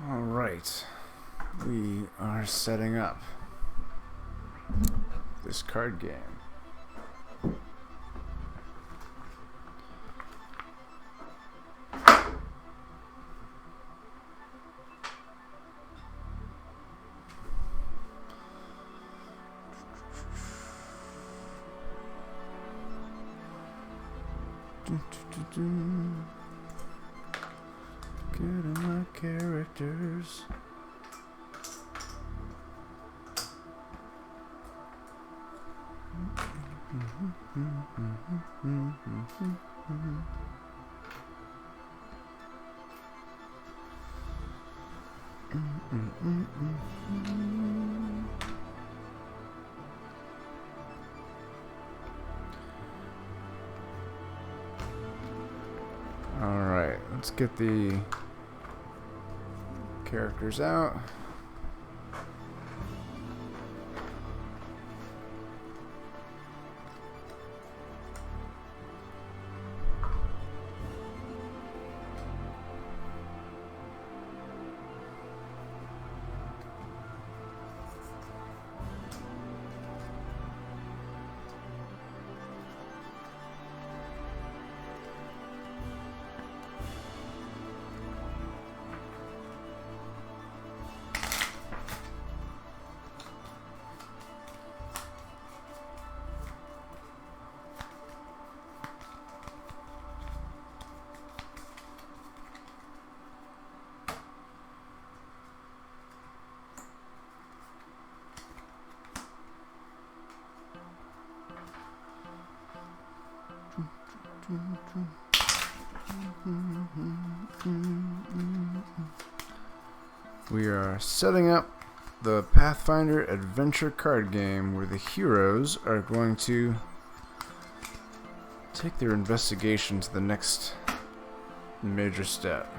Alright, we are setting up this card game. Get in my characters. Alright, let's get the characters out. We are setting up the Pathfinder adventure card game where the heroes are going to take their investigation to the next major step.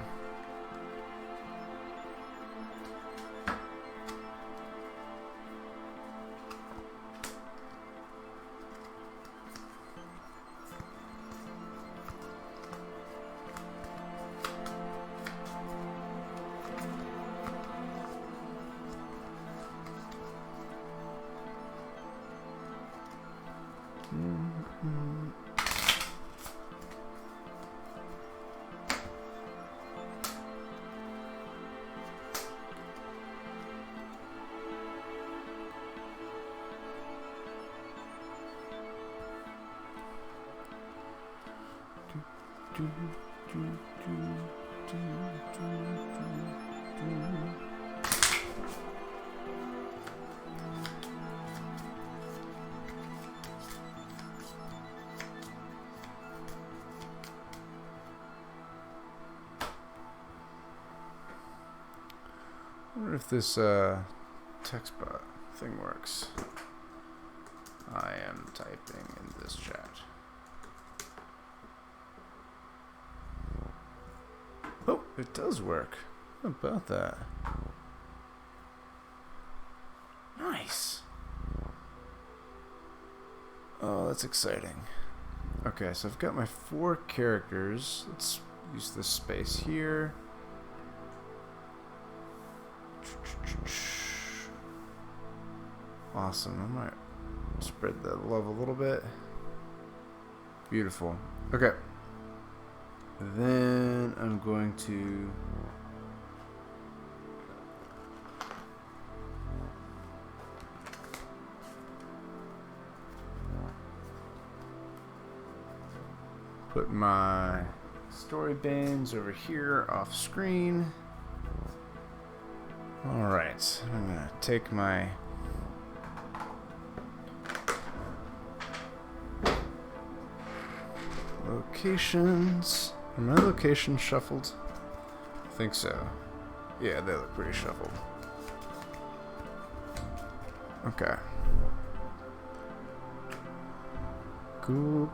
I wonder if this text bot thing works. I am typing in this chat. Oh, it does work. How about that? Nice. Oh, that's exciting. Okay, so I've got my 4 characters. Let's use this space here. Awesome. I might spread the love a little bit. Beautiful. Okay. Then I'm going to put my story banes over here off screen. Alright, I'm gonna take my locations. Are my locations shuffled? I think so. Yeah, they look pretty shuffled. Okay. Cool.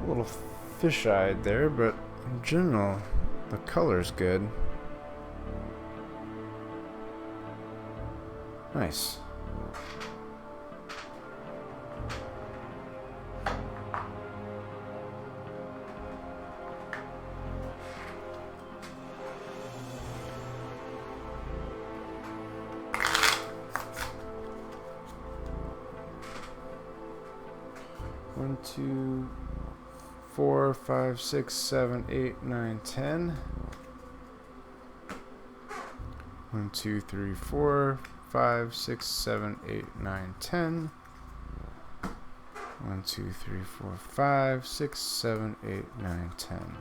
A little fish-eyed there, but in general, the color's good. Nice. One, two, 4, 5, 6, 7, 8, 9, 10. 1, 2, 3, 4, 5, 6, 7, 8, 9, 10. 1, 2, 3, 4, 5, 6, 7, 8, 9, 10.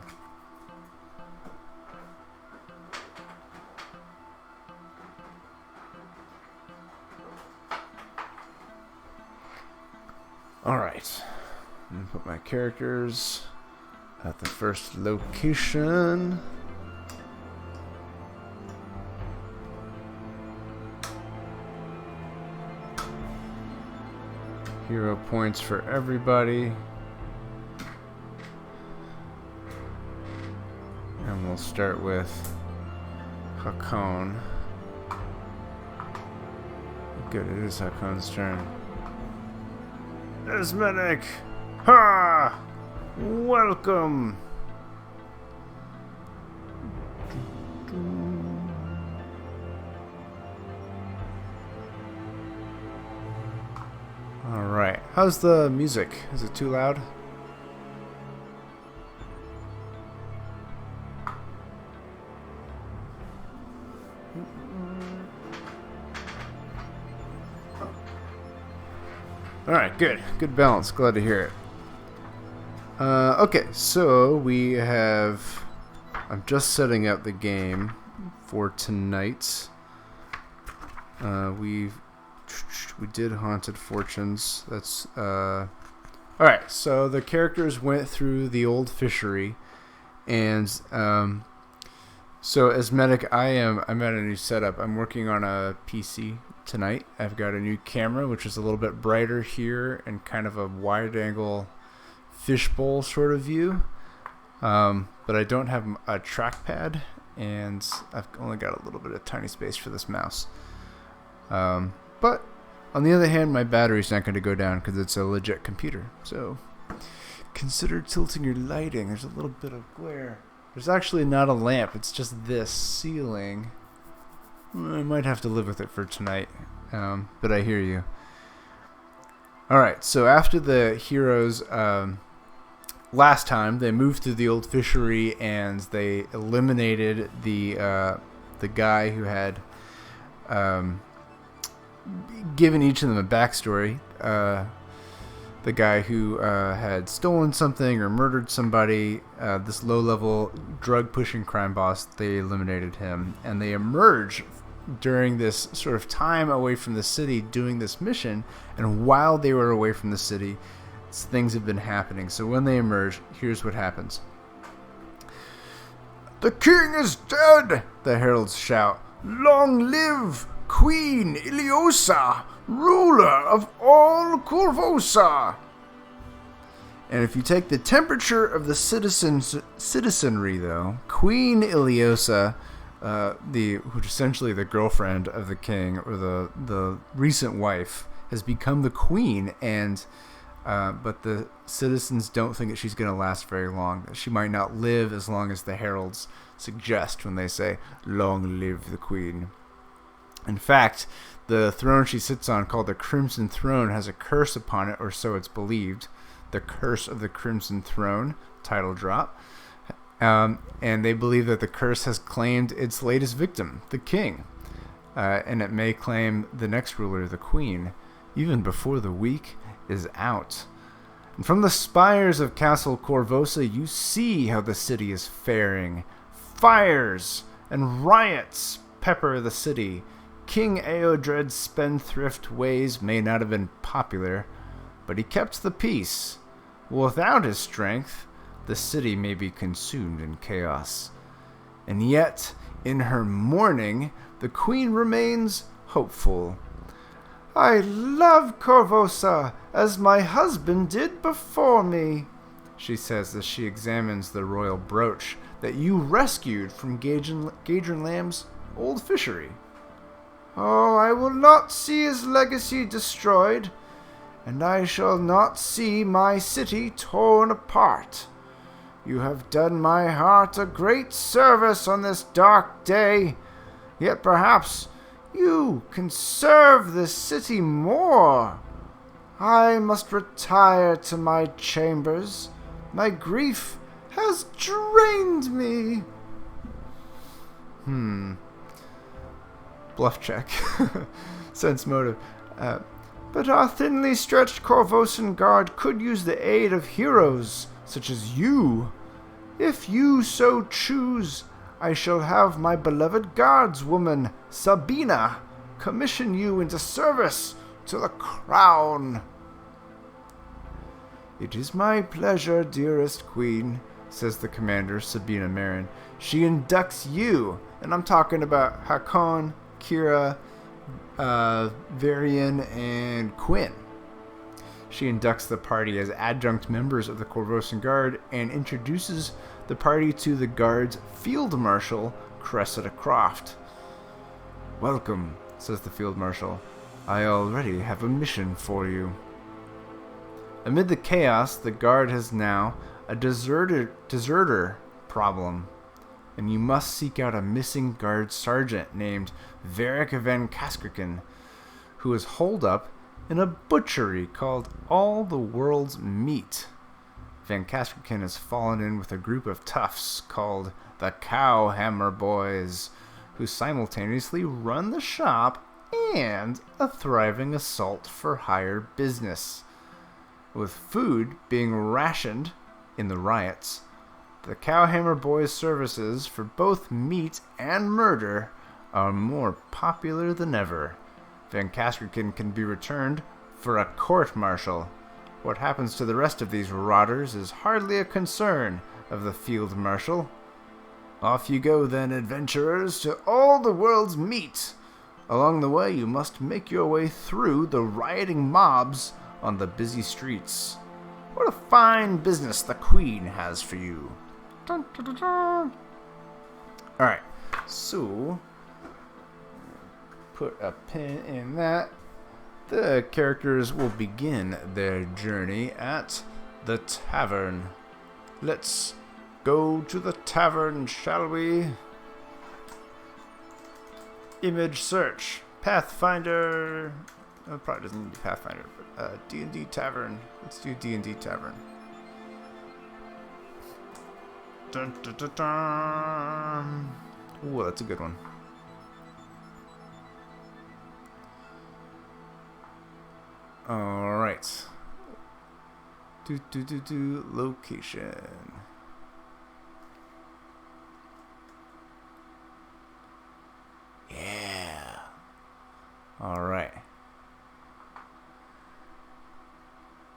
All right. I'm gonna put my characters at the first location. Hero points for everybody. And we'll start with Hakon. Good, it is Hakon's turn. Esmenic! Ha! Welcome! Alright, how's the music? Is it too loud? Alright, good. Good balance. Glad to hear it. Okay, so we have... I'm just setting up the game for tonight. We did Haunted Fortunes. That's... Alright, so the characters went through the old fishery. And... So as medic, I'm at a new setup. I'm working on a PC tonight. I've got a new camera, which is a little bit brighter here and kind of a wide angle fishbowl sort of view. But I don't have a trackpad, and I've only got a little bit of tiny space for this mouse. But on the other hand, my battery's not going to go down because it's a legit computer. So consider tilting your lighting. There's a little bit of glare. There's actually not a lamp. It's just this ceiling. I might have to live with it for tonight, but I hear you. Alright, so after the heroes, last time, they moved through the old fishery and they eliminated the guy who had given each of them a backstory. The guy who had stolen something or murdered somebody, this low-level drug-pushing crime boss, they eliminated him. And they emerge during this sort of time away from the city doing this mission. And while they were away from the city, things have been happening. So when they emerge, here's what happens. "The king is dead!" the heralds shout. "Long live Queen Iliosa, ruler of all Corvosa!" And if you take the temperature of the citizenry, though, Queen Iliosa, which is essentially the girlfriend of the king, or the recent wife, has become the queen, and but the citizens don't think that she's going to last very long. She might not live as long as the heralds suggest when they say, "Long live the queen." In fact, the throne she sits on, called the Crimson Throne, has a curse upon it, or so it's believed. The Curse of the Crimson Throne, title drop. And they believe that the curse has claimed its latest victim, the king. And it may claim the next ruler, the queen, even before the week is out. And from the spires of Castle Corvosa, you see how the city is faring. Fires and riots pepper the city. King Eodred's spendthrift ways may not have been popular, but he kept the peace. Without his strength, the city may be consumed in chaos. And yet, in her mourning, the queen remains hopeful. "I love Corvosa as my husband did before me," she says as she examines the royal brooch that you rescued from Gadron Lamb's old fishery. Oh, I will not see his legacy destroyed, and I shall not see my city torn apart. You have done my heart a great service on this dark day, yet perhaps you can serve this city more. I must retire to my chambers. My grief has drained me. Bluff check. Sense motive. But our thinly stretched Corvosan guard could use the aid of heroes such as you. If you so choose, I shall have my beloved guardswoman, Sabina, commission you into service to the crown. It is my pleasure, dearest queen, says the commander, Sabina Marin. She inducts you, and I'm talking about Hakon, Kira, Varian, and Quinn. She inducts the party as adjunct members of the Corvosan Guard and introduces the party to the Guard's Field Marshal, Cressida Croft. Welcome, says the Field Marshal. I already have a mission for you. Amid the chaos, the Guard has now a deserter problem, and you must seek out a missing Guard sergeant named Varric van Kaskerken, who is holed up in a butchery called All the World's Meat. Van Kaskerken has fallen in with a group of toughs called the Cowhammer Boys, who simultaneously run the shop and a thriving assault for hire business. With food being rationed in the riots, the Cowhammer Boys' services for both meat and murder are more popular than ever. Van Kaskerken can be returned for a court-martial. What happens to the rest of these rotters is hardly a concern of the field marshal. Off you go then, adventurers, to all the world's meat. Along the way, you must make your way through the rioting mobs on the busy streets. What a fine business the Queen has for you. Dun, dun, dun, dun. Alright, so put a pin in that. The characters will begin their journey at the tavern. Let's go to the tavern, shall we? Image search. Pathfinder. Oh, it probably doesn't need to be Pathfinder, but D&D Tavern. Let's do D&D Tavern. Dun, dun, dun, dun. Ooh, that's a good one. Alright. Location. Yeah. Alright.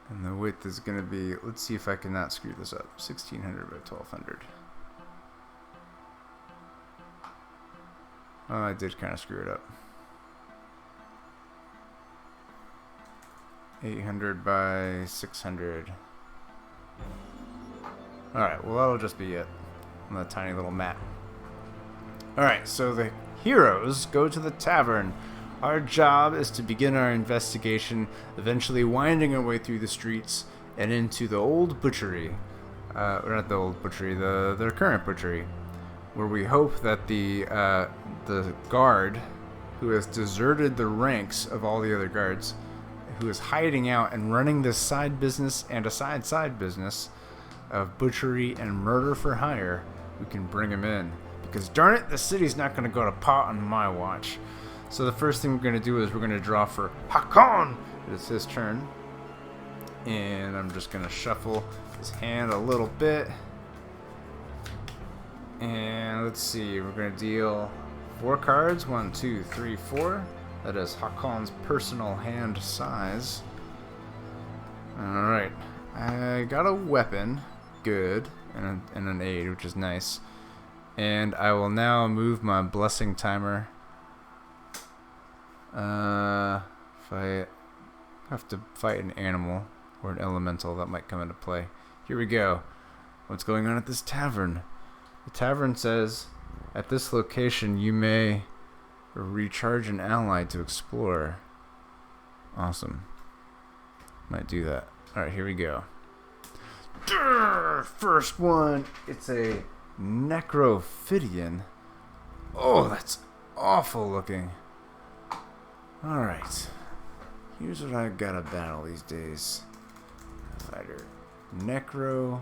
And the width is going to be, let's see if I can not screw this up, 1600 by 1200. Oh, I did kind of screw it up. 800 by 600. Alright, well that'll just be it on that tiny little map. Alright, so the heroes go to the tavern. Our job is to begin our investigation, eventually winding our way through the streets and into the old butchery. Or not the old butchery, the current butchery, where we hope that the guard who has deserted the ranks of all the other guards, who is hiding out and running this side business and a side business of butchery and murder for hire, we can bring him in. Because darn it, the city's not going to go to pot on my watch. So the first thing we're going to do is we're going to draw for Hakon. It's his turn. And I'm just going to shuffle his hand a little bit. And let's see, we're going to deal 4 cards. 1, 2, 3, 4. That is Hakon's personal hand size. Alright. I got a weapon. Good. And an aid, which is nice. And I will now move my blessing timer. If I have to fight an animal or an elemental, that might come into play. Here we go. What's going on at this tavern? The tavern says, at this location you may recharge an ally to explore. Awesome. Might do that. Alright, here we go. First one, it's a Necrophidian. Oh, that's awful looking. Alright. Here's what I gotta battle these days. Fighter. Necrophidian.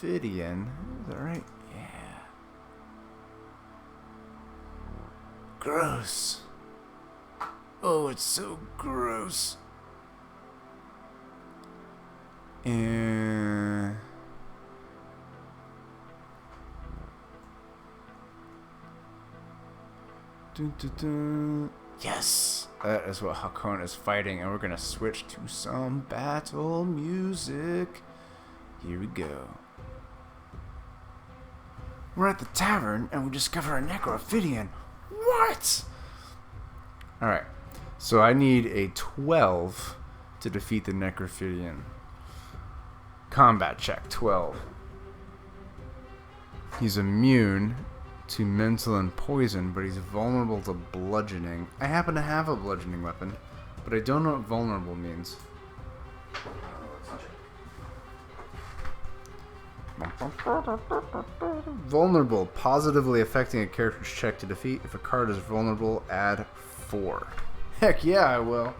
Is that right? Yeah. Gross. Oh, it's so gross. And dun, dun, dun. Yes, that is what Hakon is fighting, and we're gonna switch to some battle music. Here we go. We're at the tavern, and we discover a Necrophidian. What? All right, so I need a 12 to defeat the Necrophidian. Combat check, 12. He's immune to mental and poison, but he's vulnerable to bludgeoning. I happen to have a bludgeoning weapon, but I don't know what vulnerable means. Vulnerable, positively affecting a character's check to defeat. If a card is vulnerable, add 4. Heck yeah, I will.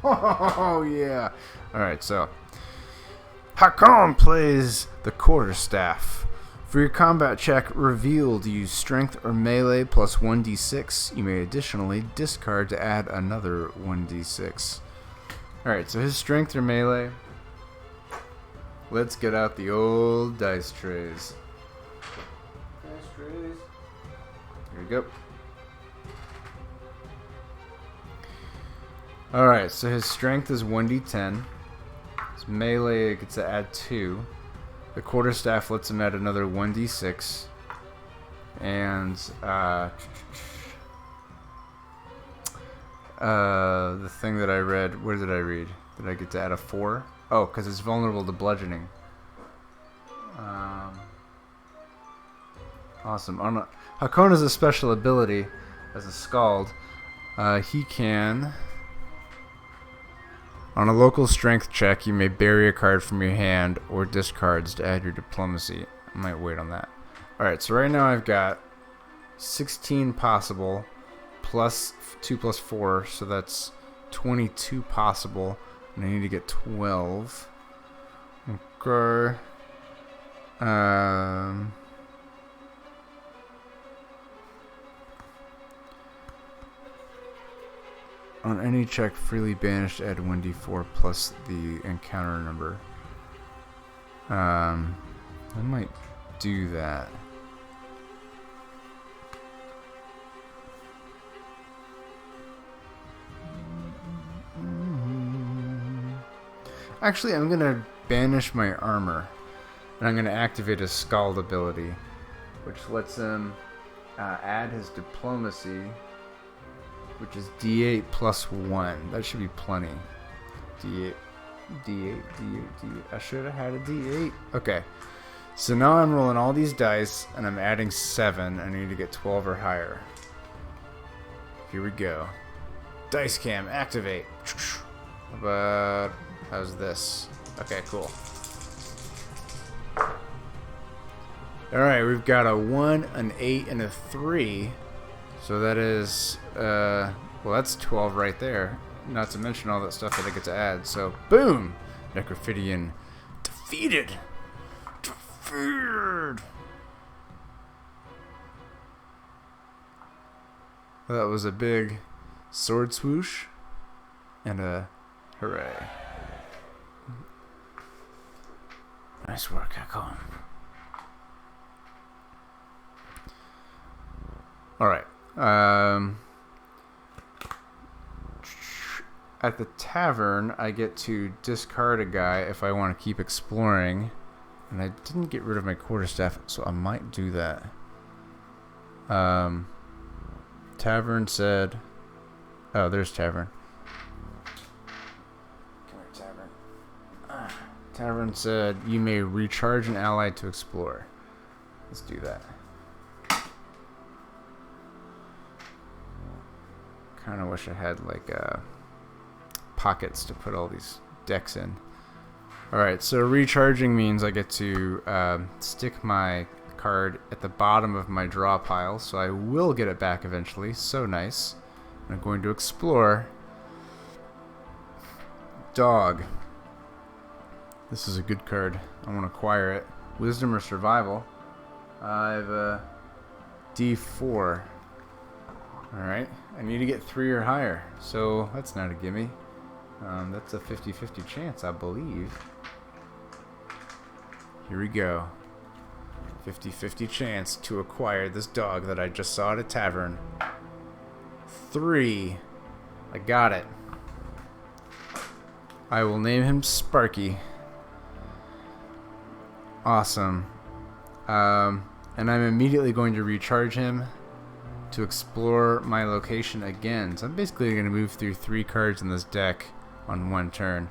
Oh yeah. Alright, so Hakon plays the quarterstaff. For your combat check revealed, use strength or melee plus 1d6. You may additionally discard to add another 1d6. Alright, so his strength or melee. Let's get out the old dice trays. Dice trays. Here we go. Alright, so his strength is 1d10. His melee gets to add 2. The quarterstaff lets him add another 1d6. And the thing that I read, where did I read? Did I get to add a 4? Oh, because it's vulnerable to bludgeoning. Awesome. Hakon has a special ability as a Skald. He can, on a local strength check, you may bury a card from your hand or discards to add your diplomacy. I might wait on that. Alright, so right now I've got 16 possible, plus 2 plus 4, so that's 22 possible. And I need to get 12. Okay. On any check freely banished, add 1d4 plus the encounter number. I might do that. Actually, I'm going to banish my armor, and I'm going to activate his Skald ability, which lets him add his diplomacy, which is d8 plus 1. That should be plenty. D8, D8, D8, D8. I should have had a D8. Okay. So now I'm rolling all these dice, and I'm adding 7. I need to get 12 or higher. Here we go. Dice cam, activate. But how's this? Okay, cool. Alright, we've got a 1, an 8, and a 3. So that is, well, that's 12 right there. Not to mention all that stuff that I get to add. So, boom! Necrophidian defeated! Defeated! That was a big sword swoosh and a hooray. Nice work, Hakon. Alright. At the tavern, I get to discard a guy if I want to keep exploring. And I didn't get rid of my quarterstaff, so I might do that. Tavern said... Oh, there's Tavern. Come here, Tavern. Tavern said you may recharge an ally to explore. Let's do that. Kind of wish I had like pockets to put all these decks in. Alright, so recharging means I get to stick my card at the bottom of my draw pile, so I will get it back eventually. So nice. I'm going to explore. Dog. This is a good card. I want to acquire it. Wisdom or survival. I have a D4. Alright. I need to get 3 or higher. So that's not a gimme. That's a 50-50 chance, I believe. Here we go. 50-50 chance to acquire this dog that I just saw at a tavern. 3. I got it. I will name him Sparky. Awesome. And I'm immediately going to recharge him to explore my location again. So I'm basically going to move through 3 cards in this deck on 1 turn.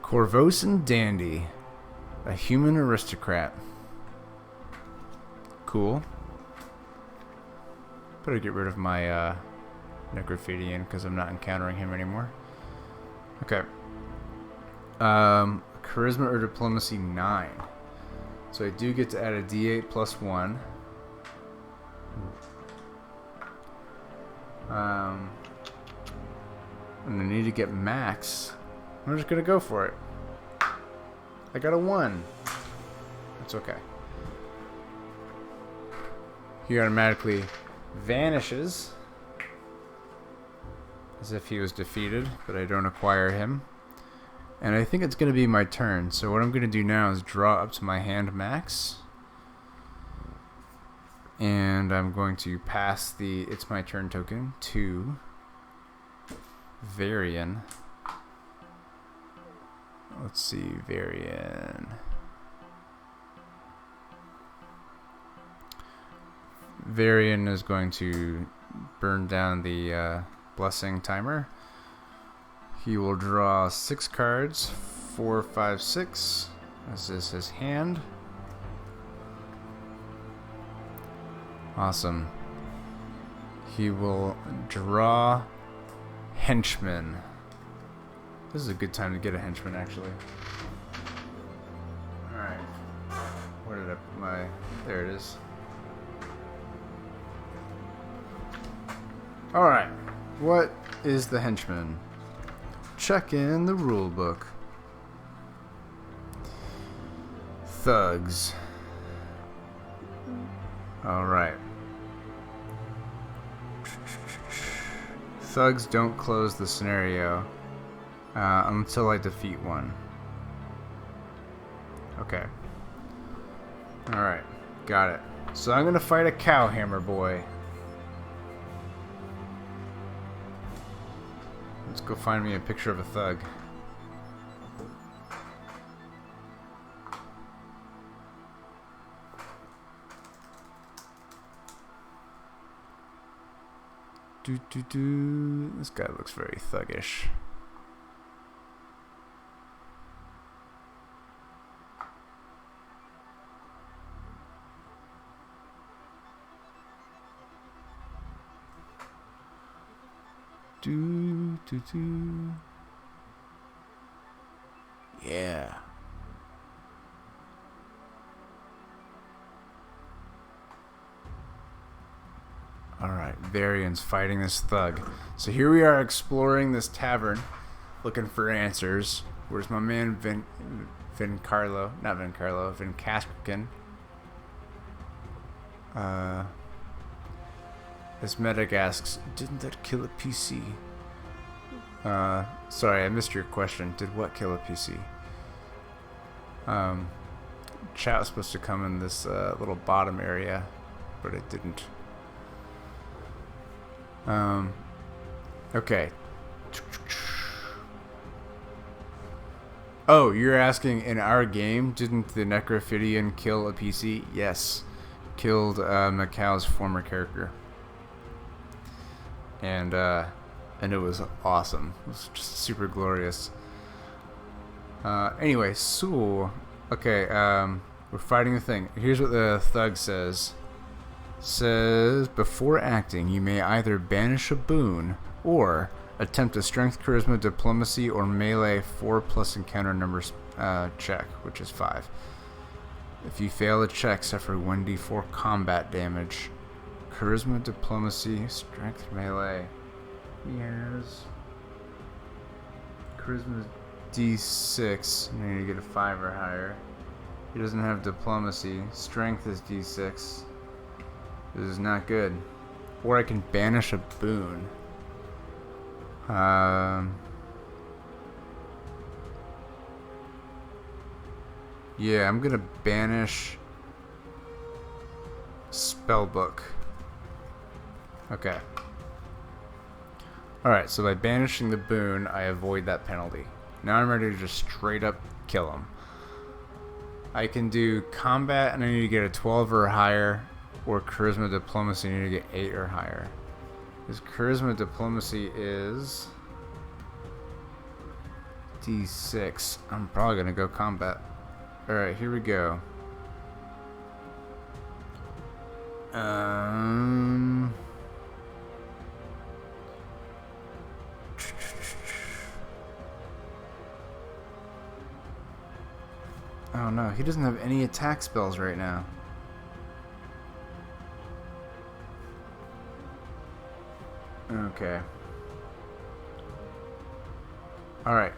Corvosan Dandy. A human aristocrat. Cool. Better get rid of my Necrophidian because I'm not encountering him anymore. Okay. Charisma or Diplomacy 9. So I do get to add a D8 plus 1. And I need to get max. I'm just gonna go for it. I got a 1. It's okay. He automatically vanishes as if he was defeated, but I don't acquire him. And I think it's going to be my turn. So what I'm going to do now is draw up to my hand max. And I'm going to pass the It's My Turn token to Varian. Let's see, Varian. Varian is going to burn down the blessing timer. He will draw 6 cards, 4, 5, 6. This is his hand. Awesome. He will draw Henchman. This is a good time to get a henchman, actually. Alright. Where did I put my... There it is. Alright. What is the henchman? Check in the rule book. Thugs. Alright. Thugs don't close the scenario until I defeat one. Okay. Alright. Got it. So I'm gonna fight a Cowhammer boy. Let's go find me a picture of a thug. This guy looks very thuggish. Yeah. Alright, Varian's fighting this thug. So here we are exploring this tavern, looking for answers. Where's my man Vincarlo? Not Vincarlo, Vincastrican. This medic asks, didn't that kill a PC? Sorry, I missed your question. Did what kill a PC? Chat was supposed to come in this little bottom area, but it didn't. Okay. Oh, you're asking, in our game, didn't the Necrophidian kill a PC? Yes. Killed Macau's former character. And it was awesome. It was just super glorious. Anyway, so okay, we're fighting the thing. Here's what the thug says. Says, before acting, you may either banish a boon or attempt a strength, charisma, diplomacy, or melee 4+ encounter numbers check, which is 5. If you fail a check, suffer 1d4 combat damage. Charisma, diplomacy, strength, melee. He has charisma d6. You need to get a 5 or higher. He doesn't have diplomacy. Strength is d6. This is not good. Or I can banish a boon. Yeah, I'm gonna banish Spellbook. Okay. Alright, so by banishing the boon, I avoid that penalty. Now I'm ready to just straight up kill him. I can do combat and I need to get a 12 or higher, or charisma diplomacy, I need to get 8 or higher. His charisma diplomacy is d6. I'm probably gonna go combat. Alright, here we go. Oh no, he doesn't have any attack spells right now. Okay. Alright.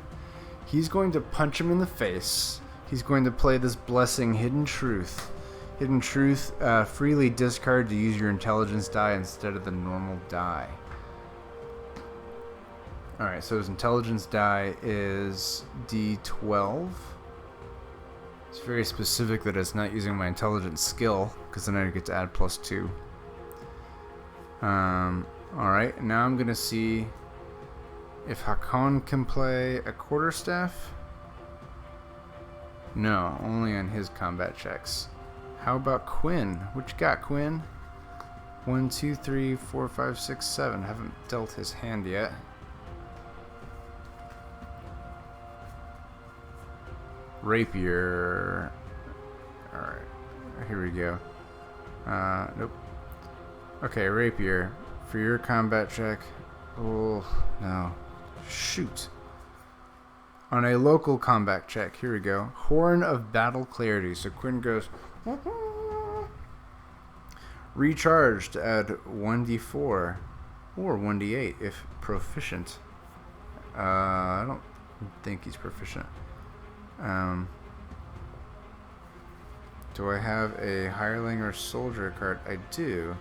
He's going to punch him in the face. He's going to play this blessing, Hidden Truth. Hidden Truth, freely discard to use your intelligence die instead of the normal die. Alright, so his intelligence die is d12. It's very specific that it's not using my intelligence skill, because then I get to add +2. Alright, now I'm gonna see if Hakon can play a quarterstaff. No, only on his combat checks. How about Quinn? What you got, Quinn? 1, 2, 3, 4, 5, 6, 7. Haven't dealt his hand yet. Rapier. Alright, here we go. Nope. Okay, Rapier. For your combat check. Oh, no. Shoot. On a local combat check, here we go. Horn of Battle Clarity. So Quinn goes, recharged to add 1d4 or 1d8 if proficient. I don't think he's proficient. Do I have a hireling or soldier card? I do.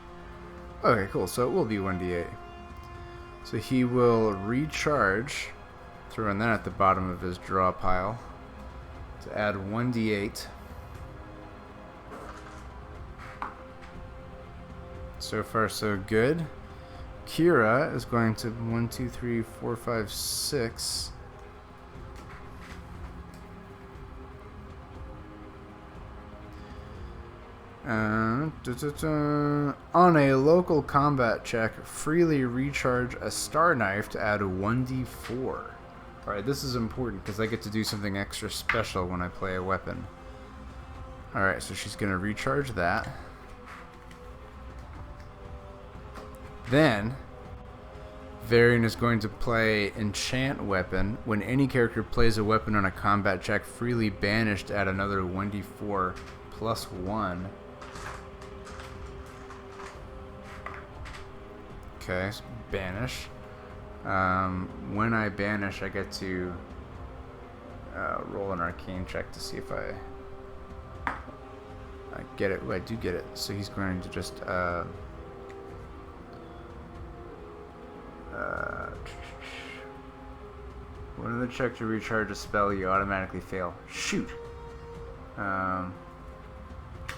Okay, cool. So it will be 1d8. So he will recharge, throwing that at the bottom of his draw pile, to add 1d8. So far, so good. Kira is going to 1, 2, 3, 4, 5, 6. On a local combat check, freely recharge a star knife to add a 1d4. Alright, this is important because I get to do something extra special when I play a weapon. Alright, so she's going to recharge that. Then, Varian is going to play Enchant Weapon. When any character plays a weapon on a combat check, freely banished, add another 1d4 plus 1. Okay, so banish. When I banish, I get to roll an arcane check to see if I get it. Ooh, I do get it. So he's going to just when the check to recharge a spell, you automatically fail. Shoot. All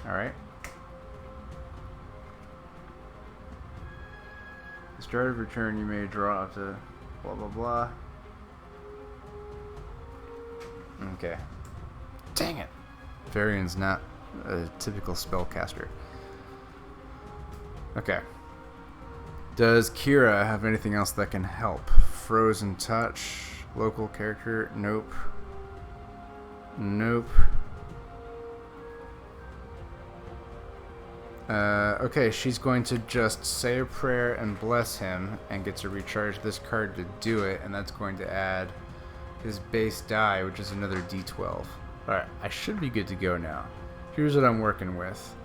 right. The start of your turn, you may draw up to blah blah blah. Okay. Dang it. Varian's not a typical spellcaster. Okay. Does Kira have anything else that can help? Frozen Touch, local character, nope. Nope. Okay, she's going to just say a prayer and bless him and get to recharge this card to do it, and that's going to add his base die, which is another d12. Alright, I should be good to go now. Here's what I'm working with.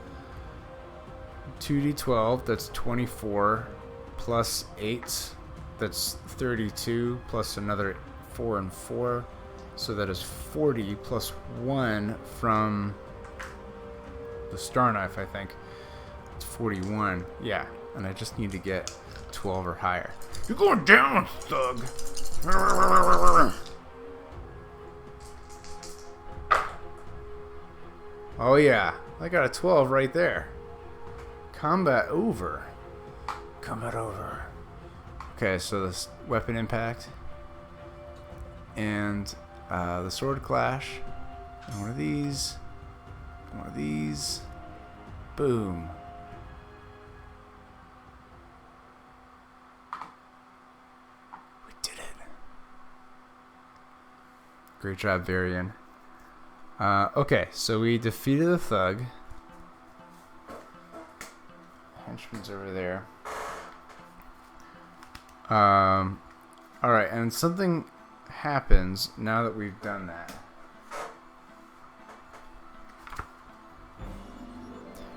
2d12, that's 24, plus 8, that's 32, plus another 4 and 4, so that is 40, plus 1 from the Star Knife, I think. It's 41, yeah, and I just need to get 12 or higher. You're going down, thug! Oh yeah, I got a 12 right there. Combat over. Combat over. Okay, so this weapon impact. And the sword clash. And one of these. One of these. Boom. We did it. Great job, Varian. Okay, so we defeated the thug. Henchman's over there. Alright, and something happens now that we've done that.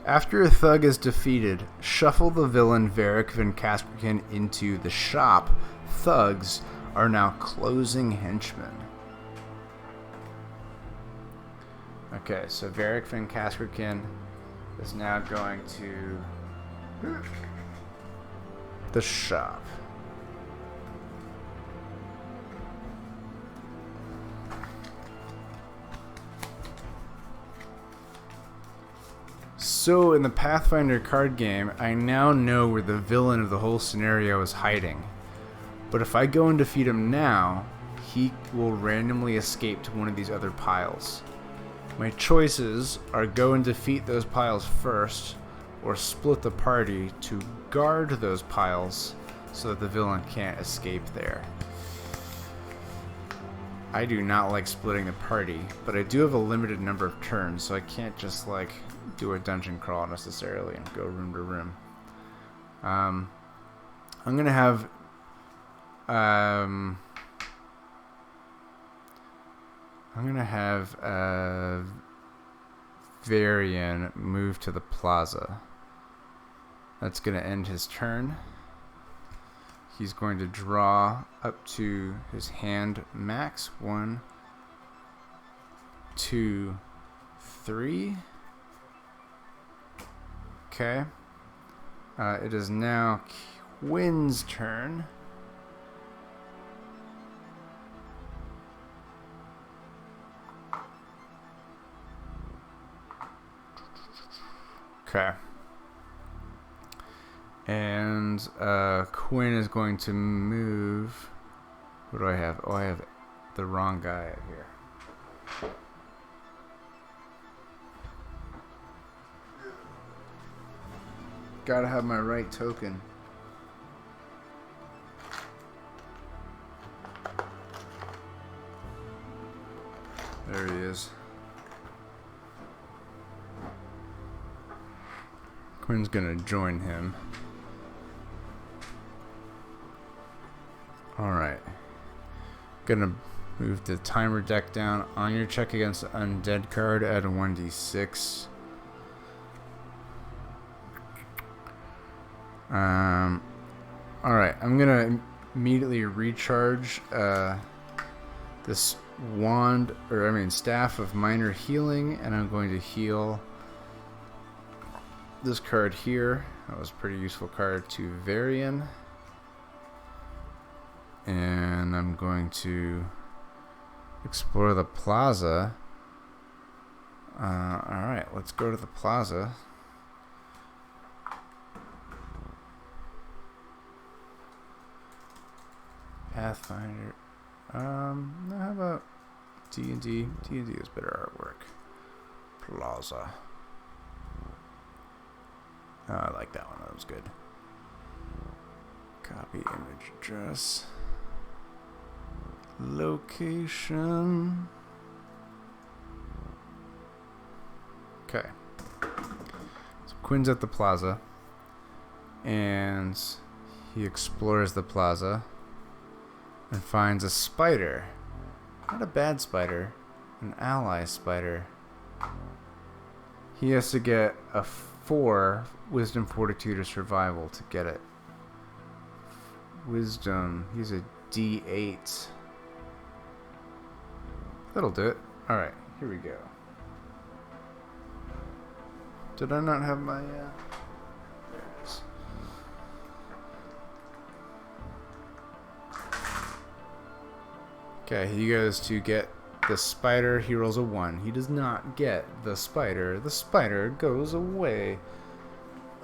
After a thug is defeated, shuffle the villain Varric Van Kasperkin into the shop. Thugs are now closing henchmen. Okay, so Varric Van Kasperkin is now going to the shop. So in the Pathfinder card game, I now know where the villain of the whole scenario is hiding. But if I go and defeat him now, he will randomly escape to one of these other piles. My choices are go and defeat those piles first, or split the party to guard those piles so that the villain can't escape there. I do not like splitting the party, but I do have a limited number of turns, so I can't just like do a dungeon crawl necessarily and go room to room. I'm gonna have Varian move to the plaza. That's going to end his turn. He's going to draw up to his hand max. 1, 2, 3. Okay. It is now Quinn's turn. Okay. And Quinn is going to move. What do I have? Oh, I have the wrong guy out here. Gotta have my right token. There he is. Quinn's gonna join him. Alright. Gonna move the timer deck down. On your check against the undead card, add a 1d6. Alright, I'm gonna immediately recharge this staff of minor healing, and I'm going to heal this card here. That was a pretty useful card to Varian. And I'm going to explore the plaza. Alright, let's go to the plaza. Pathfinder. How about D&D? D&D is better artwork. Plaza. Oh, I like that one. That was good. Copy image address. Location. Okay. So Quinn's at the plaza, and he explores the plaza and finds a spider. Not a bad spider, an ally spider. He has to get a 4 Wisdom, Fortitude, or Survival to get it. Wisdom, he's a D8. That'll do it. Alright, here we go. Did I not have my... There it is. Okay, he goes to get the spider. He rolls a 1. He does not get the spider. The spider goes away.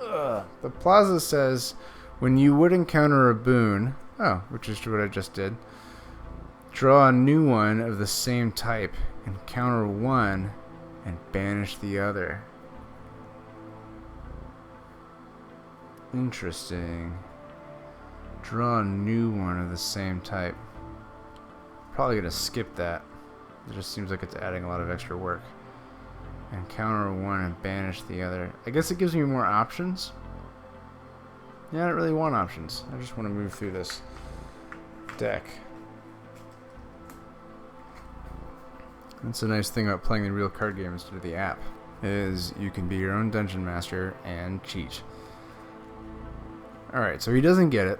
Ugh. The plaza says, when you would encounter a boon... Oh, which is what I just did. Draw a new one of the same type. Encounter one and banish the other. Interesting. Draw a new one of the same type. Probably gonna skip that. It just seems like it's adding a lot of extra work. Encounter one and banish the other. I guess it gives me more options. Yeah, I don't really want options. I just want to move through this deck. That's a nice thing about playing the real card game instead of the app, is you can be your own dungeon master and cheat. Alright, so he doesn't get it.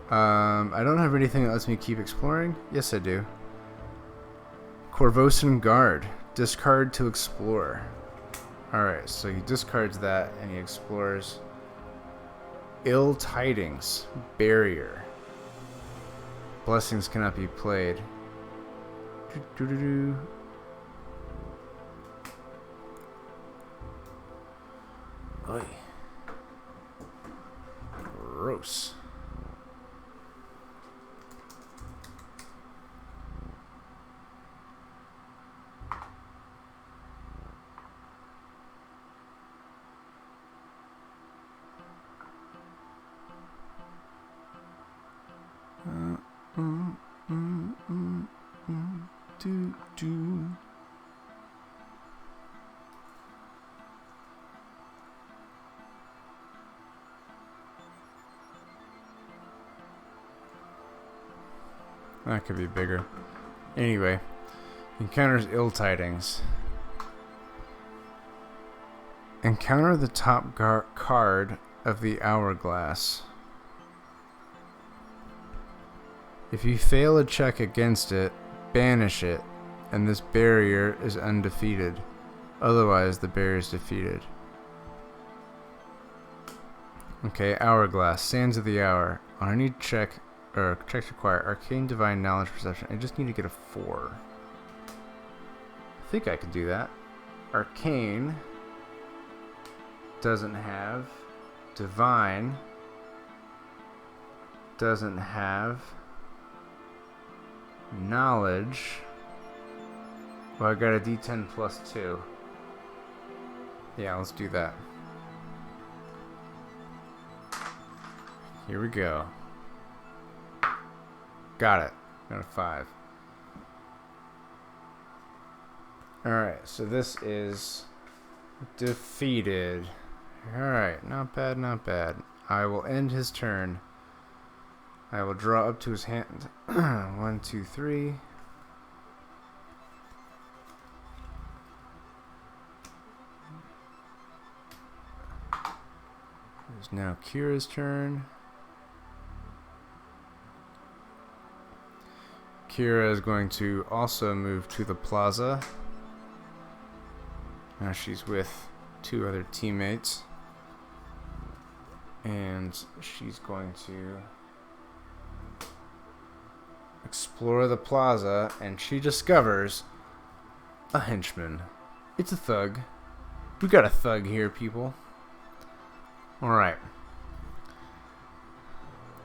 I don't have anything that lets me keep exploring. Yes, I do. Corvosan Guard. Discard to explore. Alright, so he discards that and he explores Ill Tidings. Barrier. Blessings cannot be played. Oy. Gross. That could be bigger. Anyway, encounters Ill Tidings. Encounter the top card of the Hourglass. If you fail a check against it, banish it, and this barrier is undefeated. Otherwise, the barrier is defeated. Okay, Hourglass. Sands of the Hour. On any check, or checks require Arcane, Divine, Knowledge, Perception. I just need to get a 4. I think I could do that. Arcane doesn't have. Divine doesn't have. Knowledge. Well, I got a D10 plus 2. Yeah, let's do that. Here we go. Got it. Got a 5. Alright, so this is defeated. Alright, not bad, not bad. I will end his turn. I will draw up to his hand. 1, 2, 3. It's now Kira's turn. Kira is going to also move to the plaza. Now she's with 2 other teammates. And she's going to explore the plaza, and she discovers a henchman. It's a thug. We got a thug here, people. Alright.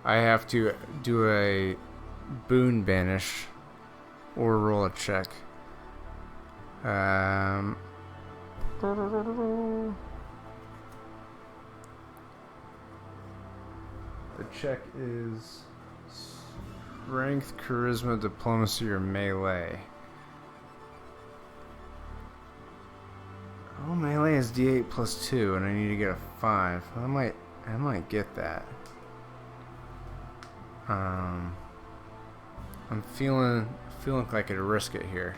I have to do a boon banish or roll a check. The check is Strength, Charisma, Diplomacy, or Melee. Oh D8 plus 2, and I need to get a 5. I might get that. I'm feeling like I could risk it here.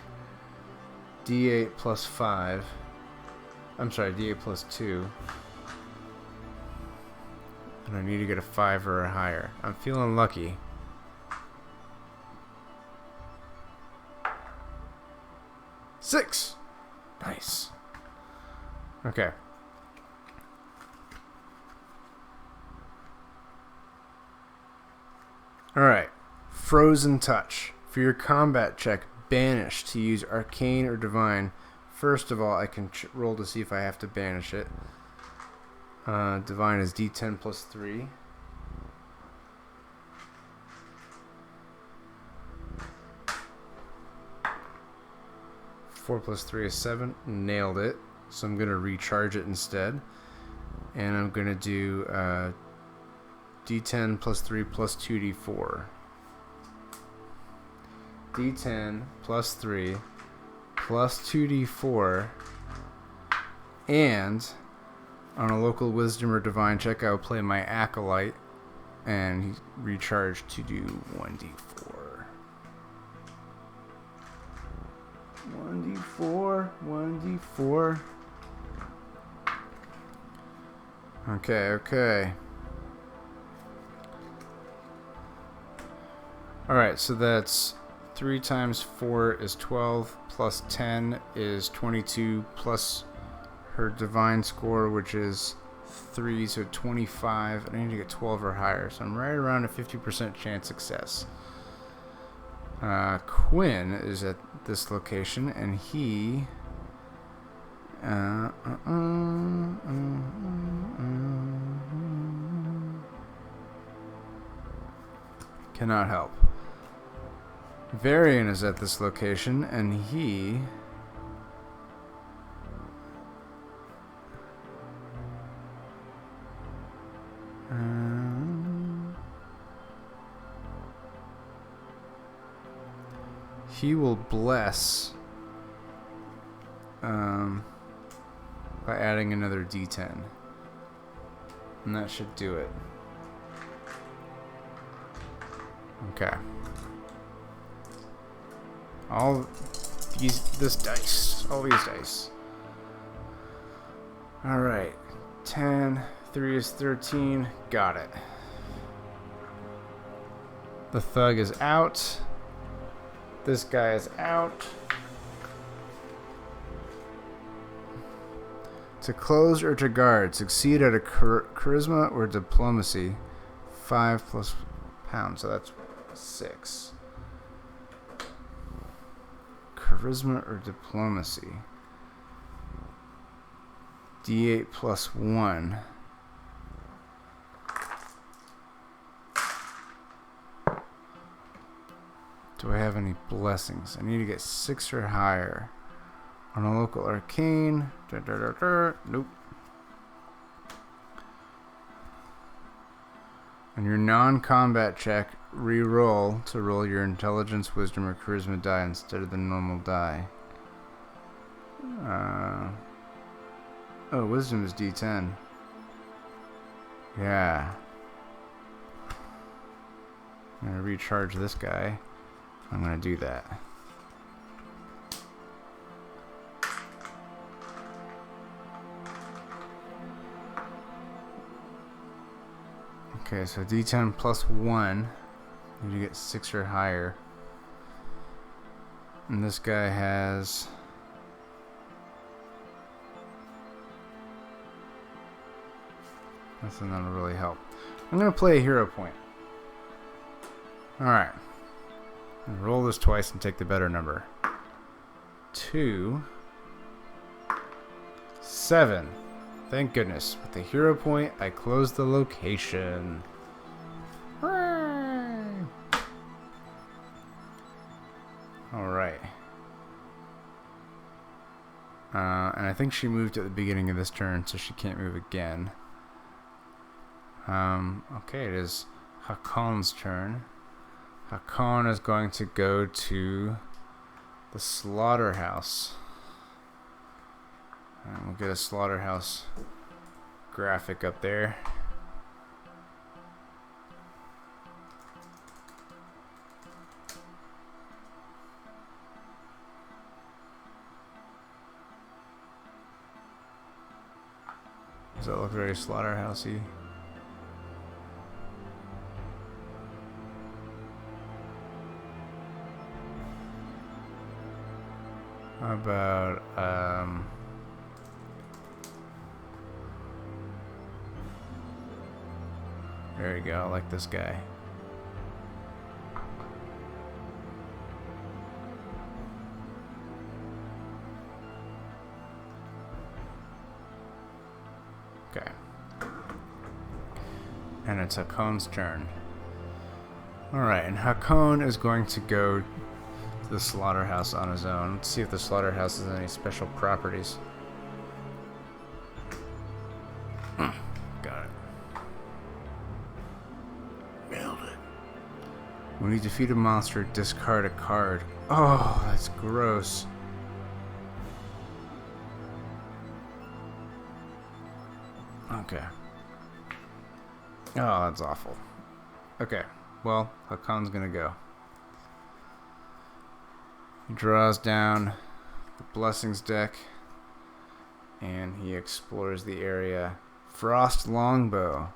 D8 plus 5. I'm sorry, D8 plus 2. And I need to get a 5 or a higher. I'm feeling lucky. Six. Nice. Okay. Alright. Frozen Touch. For your combat check, banish to use Arcane or Divine. First of all, I can roll to see if I have to banish it. Divine is D10 plus 3. Four plus 3 is 7. Nailed it. So I'm going to recharge it instead. And I'm going to do D10 plus 3 plus 2D4. D10 plus 3 plus 2D4. And on a local wisdom or divine check, I will play my acolyte and recharge to do 1D4. 1D4. Okay. Alright, so that's 3 times 4 is 12, plus 10 is 22, plus her divine score, which is 3, so 25. I need to get 12 or higher, so I'm right around a 50% chance success. Quinn is at this location, and he cannot help. Varian is at this location, and he will bless by adding another D10, and that should do it. Okay. All these dice. Alright. 10, 3 is 13. Got it. The thug is out. This guy is out. To close or to guard, succeed at a charisma or diplomacy. 5 plus pounds, so that's 6. Charisma or diplomacy. D8 plus 1. Do I have any blessings? I need to get 6 or higher. On a local arcane. Nope. On your non-combat check, re-roll to roll your intelligence, wisdom, or charisma die instead of the normal die. Wisdom is D10. Yeah. I'm going to recharge this guy. I'm going to do that. Okay, so D10 plus 1. You need to get 6 or higher. And this guy has... nothing that'll really help. I'm going to play a hero point. Alright. Roll this twice and take the better number. 2. 7. Thank goodness. With the hero point, I closed the location. Alright. And I think she moved at the beginning of this turn, so she can't move again. Okay, it is Hakon's turn. Hakon is going to go to the slaughterhouse. And we'll get a slaughterhouse graphic up there. Does that look very slaughterhousey? How about there you go, I like this guy. Okay. And it's Hakon's turn. Alright, and Hakon is going to go to the slaughterhouse on his own. Let's see if the slaughterhouse has any special properties. Got it. Nailed it. When you defeat a monster, discard a card. Oh, that's gross. Okay. Oh, that's awful. Okay, well, Hakon's gonna go. He draws down the Blessings deck, and he explores the area. Frost Longbow.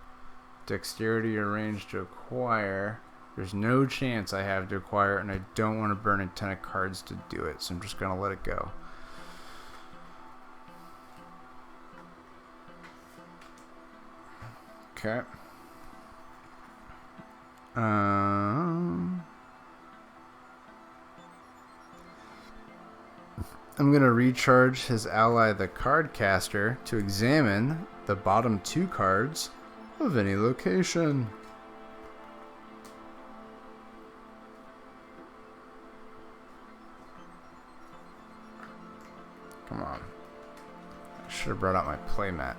Dexterity or range to acquire. There's no chance I have to acquire it, and I don't want to burn a ton of cards to do it, so I'm just gonna let it go. Okay. I'm going to recharge his ally, the Cardcaster, to examine the bottom 2 cards of any location. Come on. I should have brought out my playmat.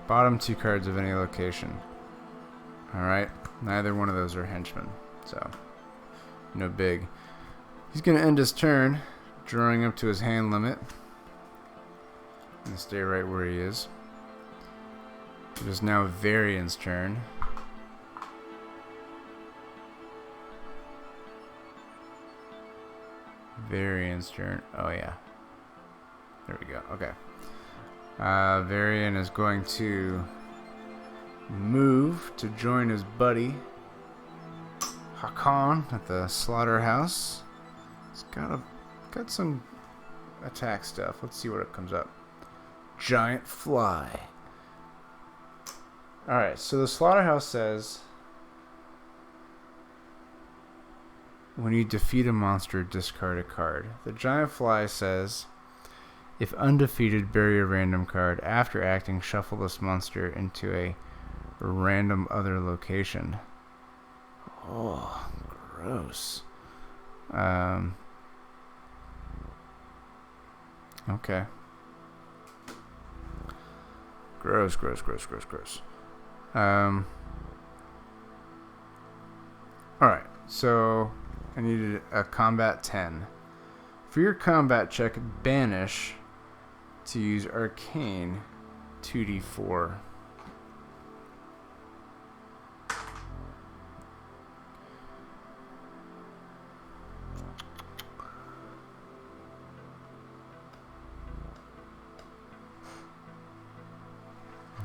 Bottom 2 cards of any location. Alright, neither one of those are henchmen, so no big. He's going to end his turn, drawing up to his hand limit. And stay right where he is. It is now Varian's turn. Varian's turn. Oh yeah. There we go. Okay. Varian is going to move to join his buddy Hakon at the slaughterhouse. It's got some attack stuff. Let's see what it comes up. Giant fly. Alright, so the slaughterhouse says when you defeat a monster, discard a card. The giant fly says if undefeated, bury a random card. After acting, shuffle this monster into a random other location. Oh, gross. Okay. Gross. Alright, so I needed a combat 10. For your combat check, banish to use Arcane 2d4.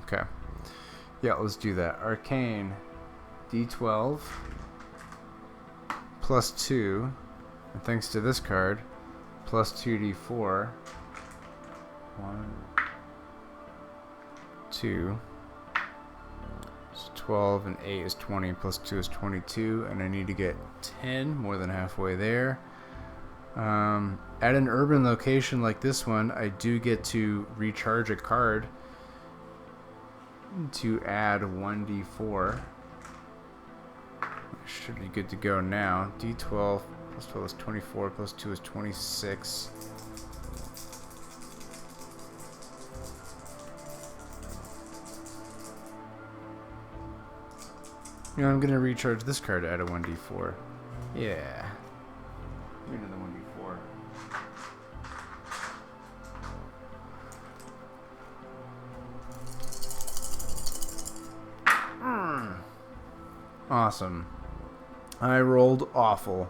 Okay. Yeah, let's do that. Arcane d12 plus 2, and thanks to this card, plus 2d4. 1, 2. So 12 and 8 is 20, plus 2 is 22, and I need to get 10, more than halfway there. At an urban location like this one, I do get to recharge a card to add 1d4. Should be good to go now. d12 plus 12 is 24, plus 2 is 26. You know, I'm gonna recharge this card to add a 1d4. Yeah. Give me another 1d4. Awesome. I rolled awful.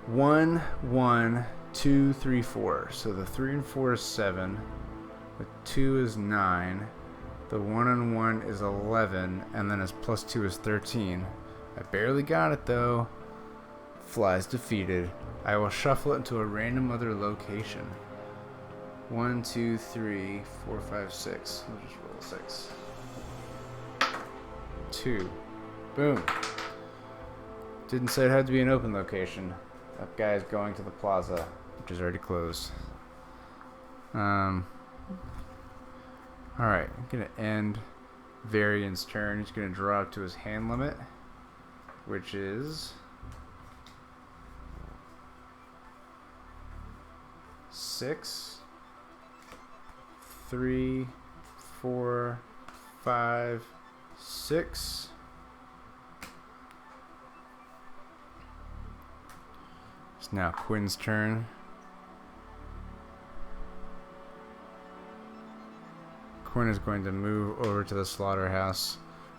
1, 1, 2, 3, 4. So the 3 and 4 is 7. The 2 is 9. The 1 and 1 is 11. And then his plus 2 is 13. I barely got it though. Flies defeated. I will shuffle it into a random other location. 1, 2, 3, 4, 5, 6. I'll just roll 6. 2. Boom. Didn't say it had to be an open location. That guy is going to the plaza, which is already closed. Alright, I'm going to end Varian's turn. He's going to draw up to his hand limit, which is 6, 3, 4, 5, 6. It's now Quinn's turn. Quinn is going to move over to the slaughterhouse.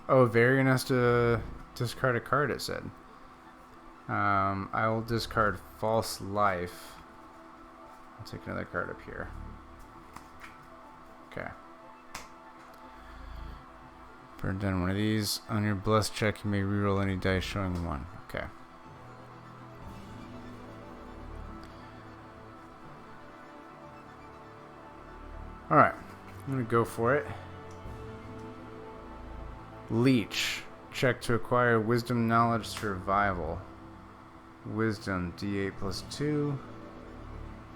Oh, Varian has to discard a card, it said. I will discard False Life. I'll take another card up here. Okay. Burn down one of these. On your blessed check, you may reroll any dice showing 1. Okay. Alright. I'm going to go for it. Leech. Check to acquire Wisdom, Knowledge, Survival. Wisdom, D8 plus 2.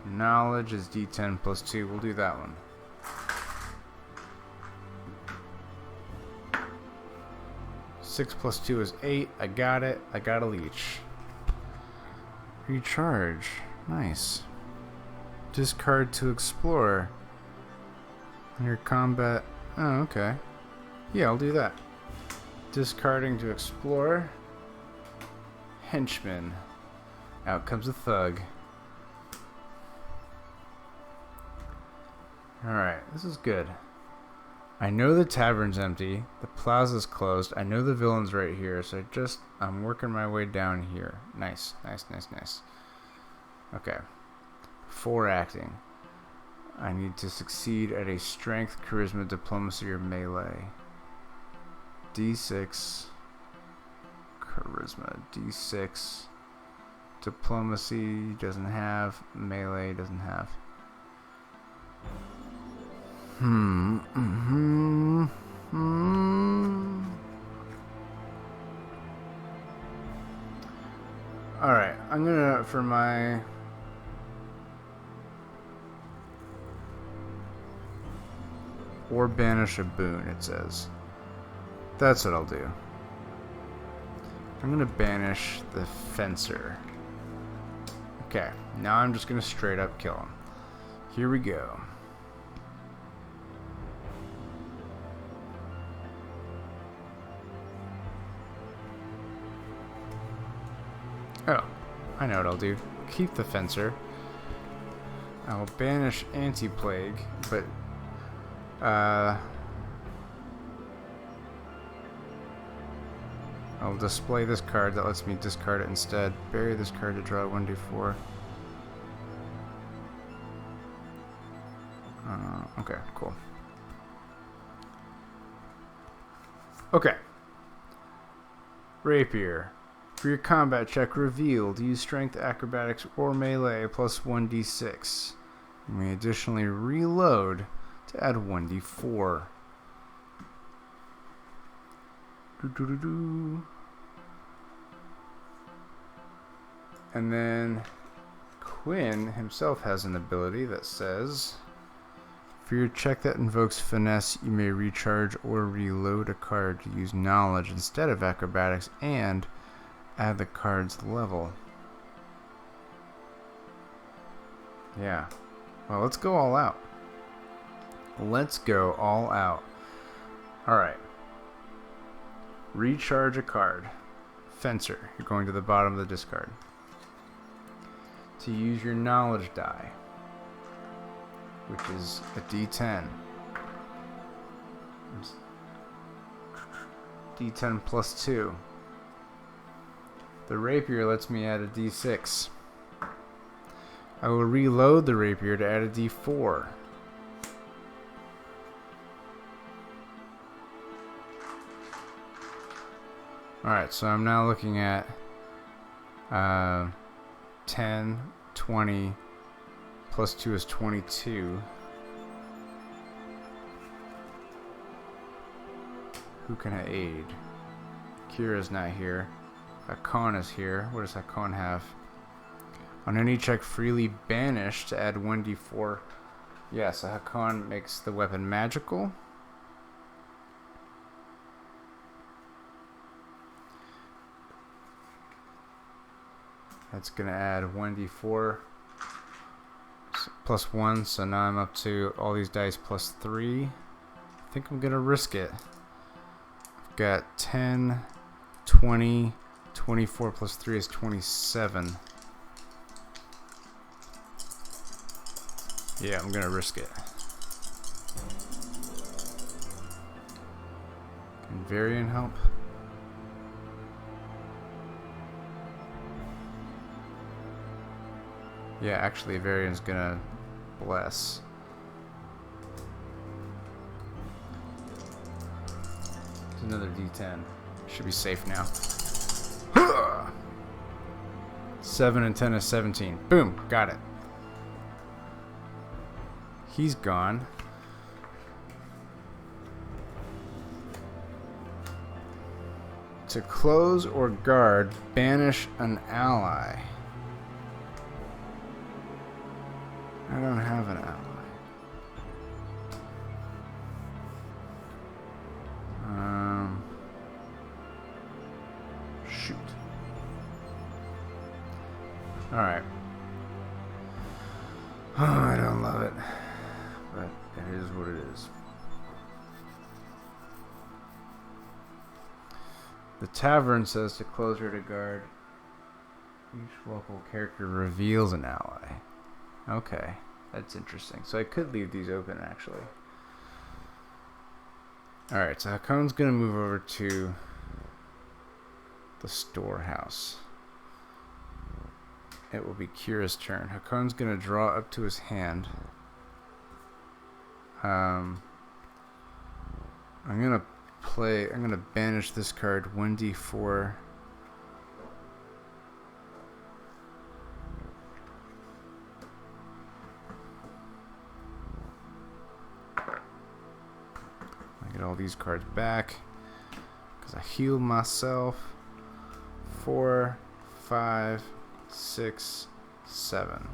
Knowledge is D10 plus 2. We'll do that one. Six plus 2 is 8. I got it. I got a leech. Recharge. Nice. Discard to explore. Your combat. Oh, okay. Yeah, I'll do that. Discarding to explore. Henchman. Out comes a thug. Alright, this is good. I know the tavern's empty. The plaza's closed. I know the villain's right here, so I'm working my way down here. Nice, nice, nice, nice. Okay. 4 acting. I need to succeed at a strength, charisma, diplomacy, or melee. D6. Charisma. D6. Diplomacy doesn't have. Melee doesn't have. Alright, I'm gonna, for my... Or banish a boon, it says. That's what I'll do. I'm gonna banish the fencer. Okay, now I'm just gonna straight up kill him. Here we go. Oh, I know what I'll do. Keep the fencer. I will banish anti-plague, but I'll display this card that lets me discard it instead. Bury this card to draw 1d4. Okay, cool. Okay. Rapier. For your combat check revealed, use strength, acrobatics, or melee plus 1d6. You may additionally reload to add 1d4. And then Quinn himself has an ability that says, for your check that invokes finesse, you may recharge or reload a card to use knowledge instead of acrobatics and add the card's level. Yeah. Well, let's go all out. Let's go all out. Alright. Recharge a card. Fencer. You're going to the bottom of the discard. To use your knowledge die, which is a D10. D10 plus 2. The rapier lets me add a d6. I will reload the rapier to add a d4. Alright, so I'm now looking at 10, 20, plus 2 is 22. Who can I aid? Kira's not here. Hakon is here. What does Hakon have? On any check freely banished to add 1d4. Yeah, so Hakon makes the weapon magical. That's going to add 1d4 plus 1, so now I'm up to all these dice plus 3. I think I'm going to risk it. I've got 10, 20, 24 plus 3 is 27. Yeah, I'm going to risk it. Can Varian help? Yeah, actually, Varian's gonna bless. There's another D10. Should be safe now. 7 and 10 is 17. Boom, got it. He's gone. To close or guard, banish an ally. I don't have an ally. Shoot. Alright. Oh, I don't love it. But it is what it is. The tavern says to close or to guard. Each local character reveals an ally. Okay, that's interesting. So I could leave these open, actually. Alright, so Hakon's going to move over to the storehouse. It will be Kira's turn. Hakon's going to draw up to his hand. I'm going to banish this card 1d4. Get all these cards back because I healed myself. 4, 5, 6, 7.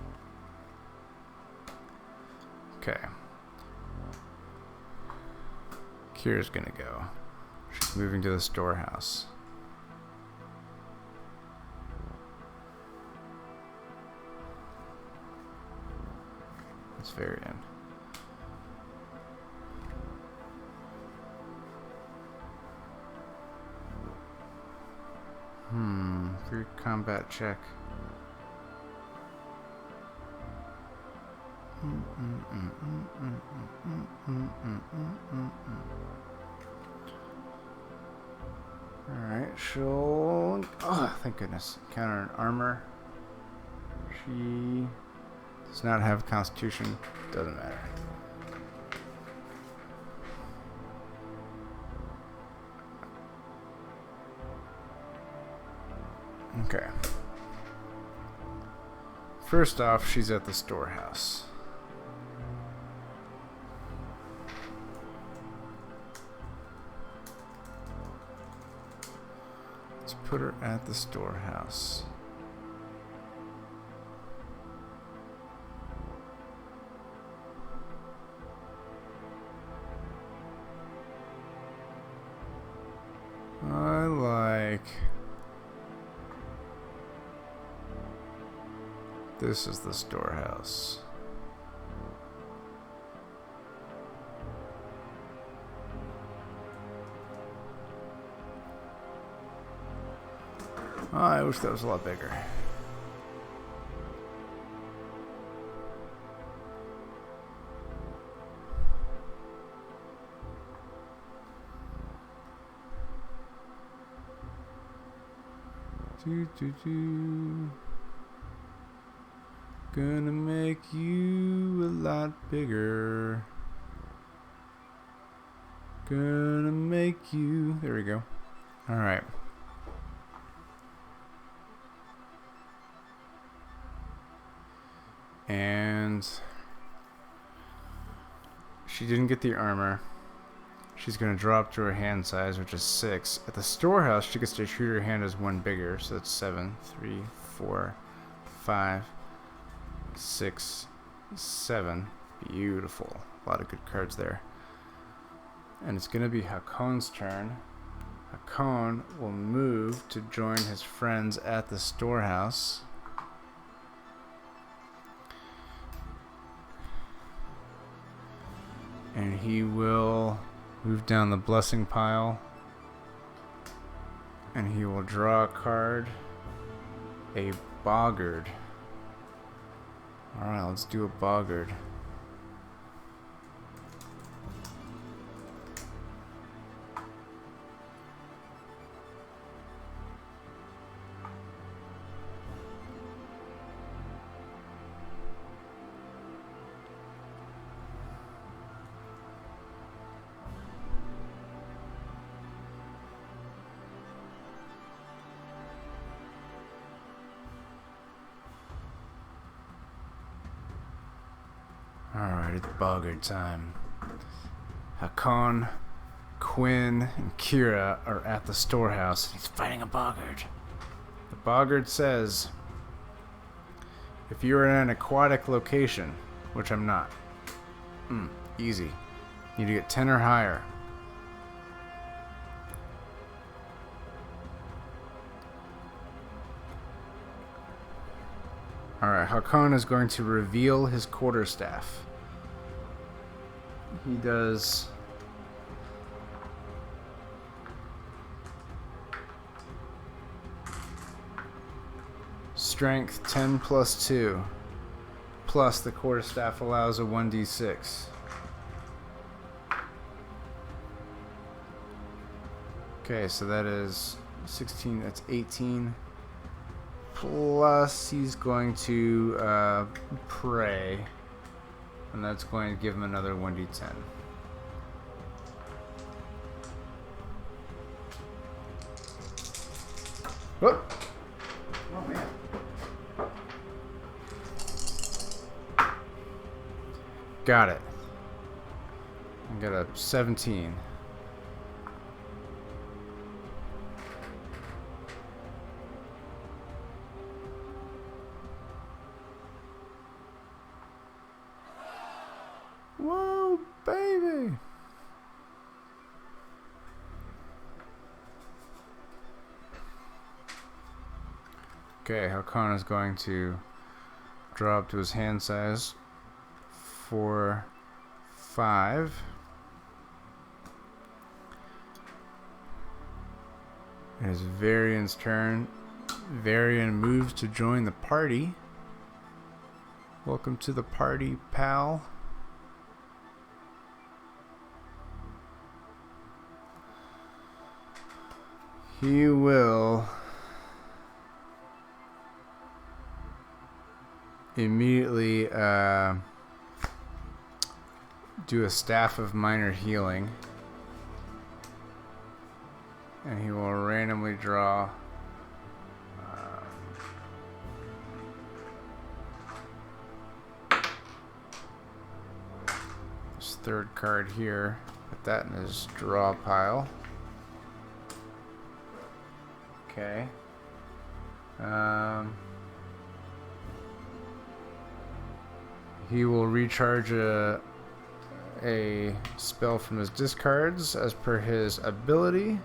Okay. Kira's gonna go. She's moving to the storehouse. That's Varian. Free combat check. Alright, she'll... Oh, thank goodness. Counter an armor. She does not have constitution. Doesn't matter. Okay. First off, she's at the storehouse. Let's put her at the storehouse. I like... This is the storehouse. Oh, I wish that was a lot bigger. Do, do, do. Gonna make you a lot bigger. Gonna make you. There we go. Alright. And she didn't get the armor. She's going to drop to her hand size, which is 6. At the storehouse, she gets to treat her hand as 1 bigger. So that's 7, 3, 4, 5, 6, 7. Beautiful. A lot of good cards there. And it's going to be Hakon's turn. Hakon will move to join his friends at the storehouse. And he will move down the blessing pile. And he will draw a card. A Boggard. Alright, let's do a Boggard. Alright, it's Boggard time. Hakon, Quinn, and Kira are at the storehouse. He's fighting a Boggard. The Boggard says, if you are in an aquatic location, which I'm not, easy. You need to get 10 or higher. Alright, Hakon is going to reveal his quarterstaff. He does strength 10 plus 2, plus the quarterstaff allows a 1d6. Okay, so that is 16, that's 18. Plus, he's going to pray, and that's going to give him another 1d10. Whoop! Oh man. Got it. I got a 17. Whoa, baby! Okay, Hakon is going to draw up to his hand size for 5. It is Varian's turn. Varian moves to join the party. Welcome to the party, pal. He will immediately do a staff of minor healing, and he will randomly draw this third card here. Put that in his draw pile. Okay. He will recharge a spell from his discards as per his ability.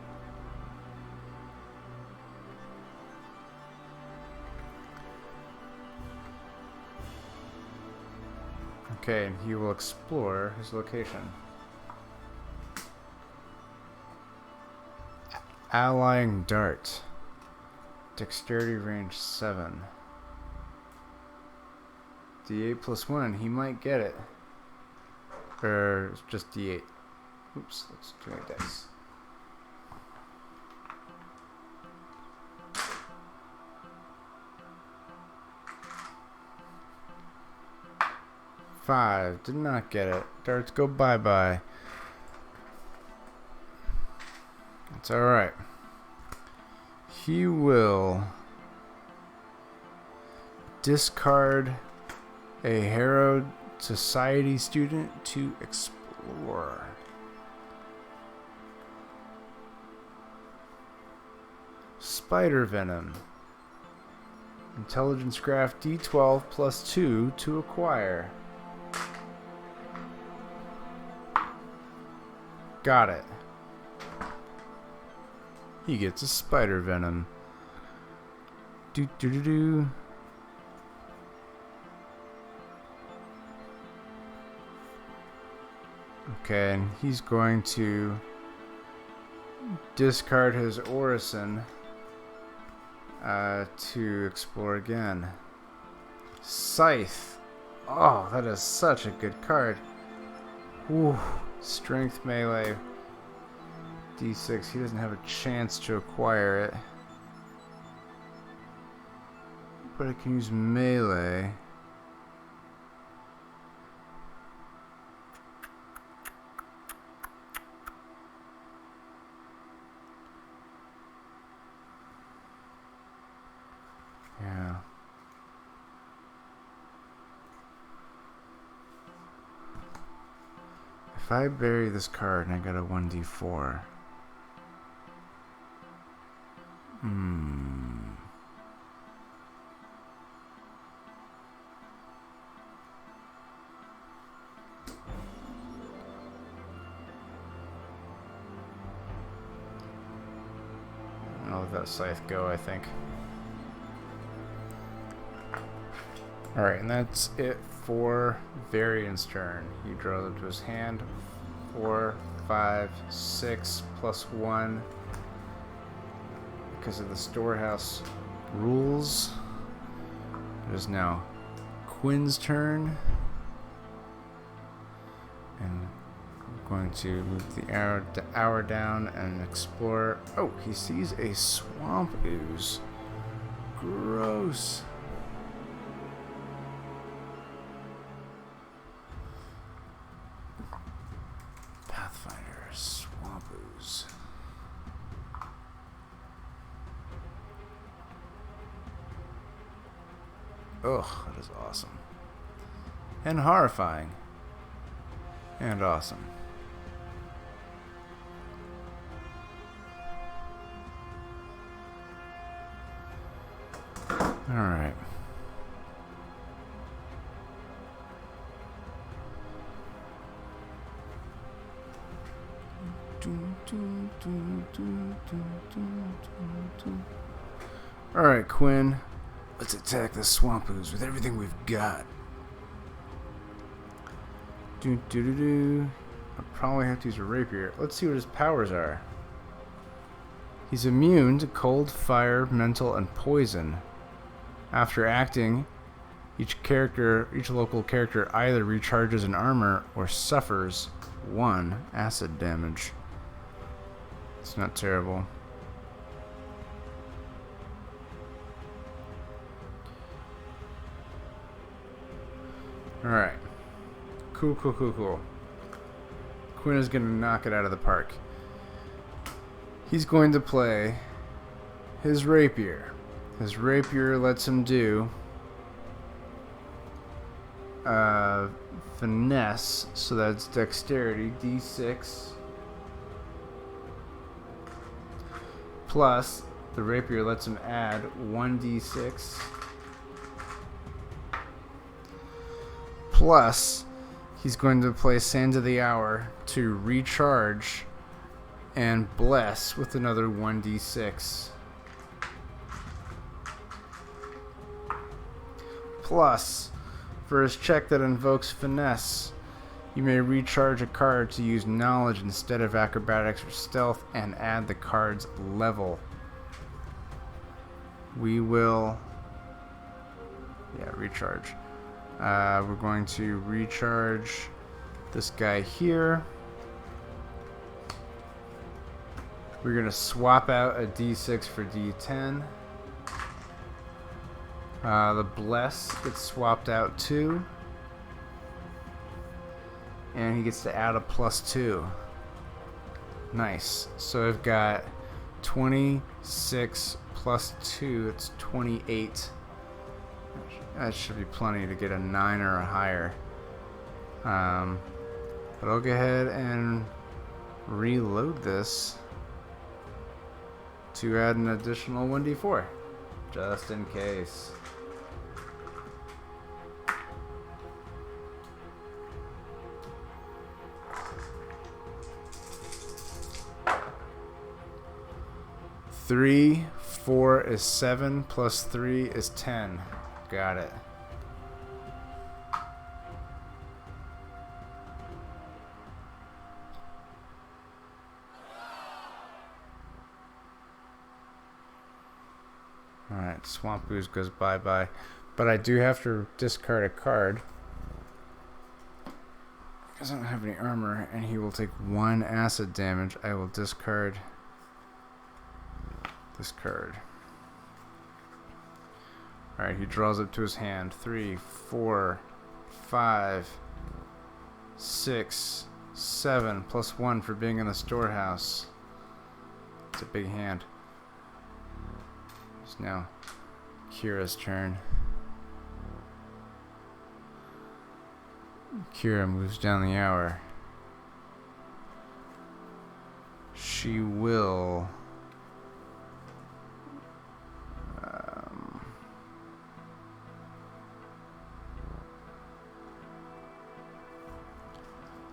Okay, and he will explore his location. Allying Dart. Dexterity range 7. D8 plus 1. He might get it. Or it's just D8. Oops, that's too many dice. 5. Did not get it. Darts, go bye-bye. It's alright. He will discard a Harrowed Society student to explore. Spider Venom. Intelligence graph D12 plus 2 to acquire. Got it. He gets a Spider Venom. Do do do do. Okay, and he's going to discard his Orison to explore again. Scythe. Oh, that is such a good card. Ooh, strength melee. D6. He doesn't have a chance to acquire it. But I can use melee. Yeah. If I bury this card and I got a 1d4. I'll let that scythe go, I think. Alright, and that's it for Varian's turn. He draws up to his hand 4, 5, 6 plus 1 because of the storehouse rules. It is now Quinn's turn. And I'm going to move the hour down and explore. Oh, he sees a swamp ooze. Gross. Pathfinder, swamp ooze. Ugh, that is awesome. And horrifying. And awesome. Alright. Alright, Quinn. Let's attack the swamp ooze with everything we've got. I'll probably have to use a rapier. Let's see what his powers are. He's immune to cold, fire, mental, and poison. After acting, each local character either recharges an armor or suffers 1 acid damage. It's not terrible. Alright. Cool. Quinn is going to knock it out of the park. He's going to play his rapier. His rapier lets him do finesse, so that's dexterity, d6. Plus, the rapier lets him add 1d6. Plus, he's going to play Sand of the Hour to recharge and bless with another 1d6. Plus, for his check that invokes finesse, you may recharge a card to use knowledge instead of acrobatics or stealth and add the card's level. We will... recharge. We're going to recharge this guy here. We're going to swap out a d6 for d10. The bless gets swapped out too. And he gets to add a +2. Nice. So I've got 26 plus 2. It's 28. That should be plenty to get a 9 or a higher. But I'll go ahead and reload this to add an additional 1d4, just in case. Three, 4 is 7, plus 3 is 10. Got it. Alright, Swamp Ooze goes bye-bye. But I do have to discard a card. Because I don't have any armor, and he will take 1 acid damage. I will discard this card. Alright, he draws up to his hand. 3, 4, 5, 6, 7, plus 1 for being in the storehouse. It's a big hand. It's now Kira's turn. Kira moves down the hour. She will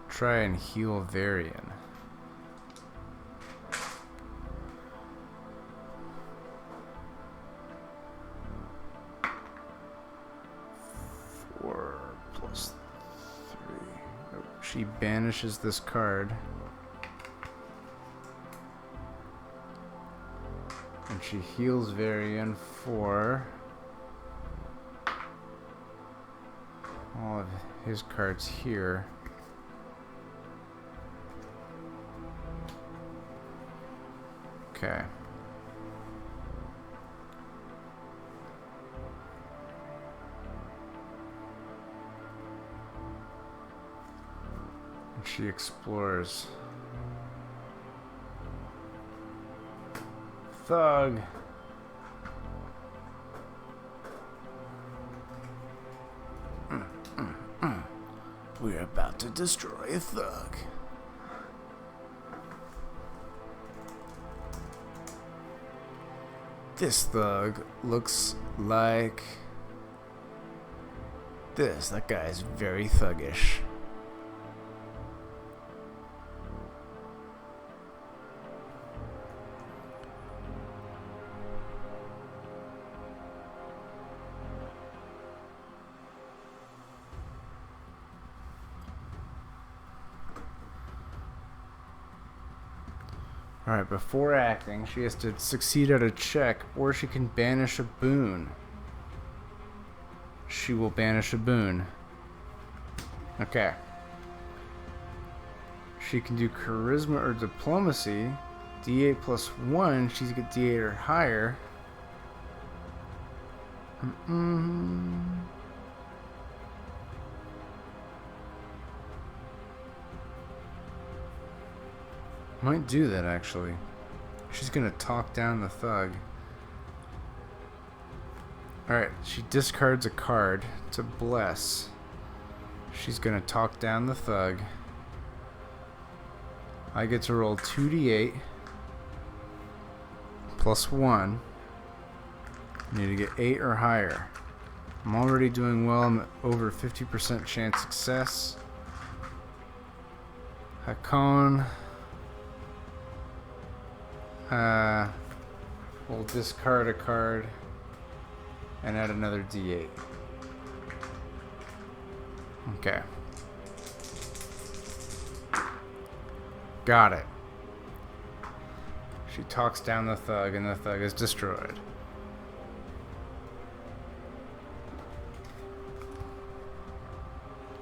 try and heal Varian. She banishes this card. And she heals Varian for all of his cards here. Okay. She explores. Thug. We're about to destroy a thug. This thug looks like this. That guy's very thuggish. Alright, before acting, she has to succeed at a check, or she can banish a boon. She will banish a boon. Okay. She can do charisma or diplomacy. D8 plus 1, she's get D8 or higher. Might do that, actually. She's gonna talk down the thug. Alright, she discards a card to bless. She's gonna talk down the thug. I get to roll 2d8 plus 1. I need to get 8 or higher. I'm already doing well. I'm at over 50% chance success. Hakon. We'll discard a card and add another D8. Okay. Got it. She talks down the thug and the thug is destroyed.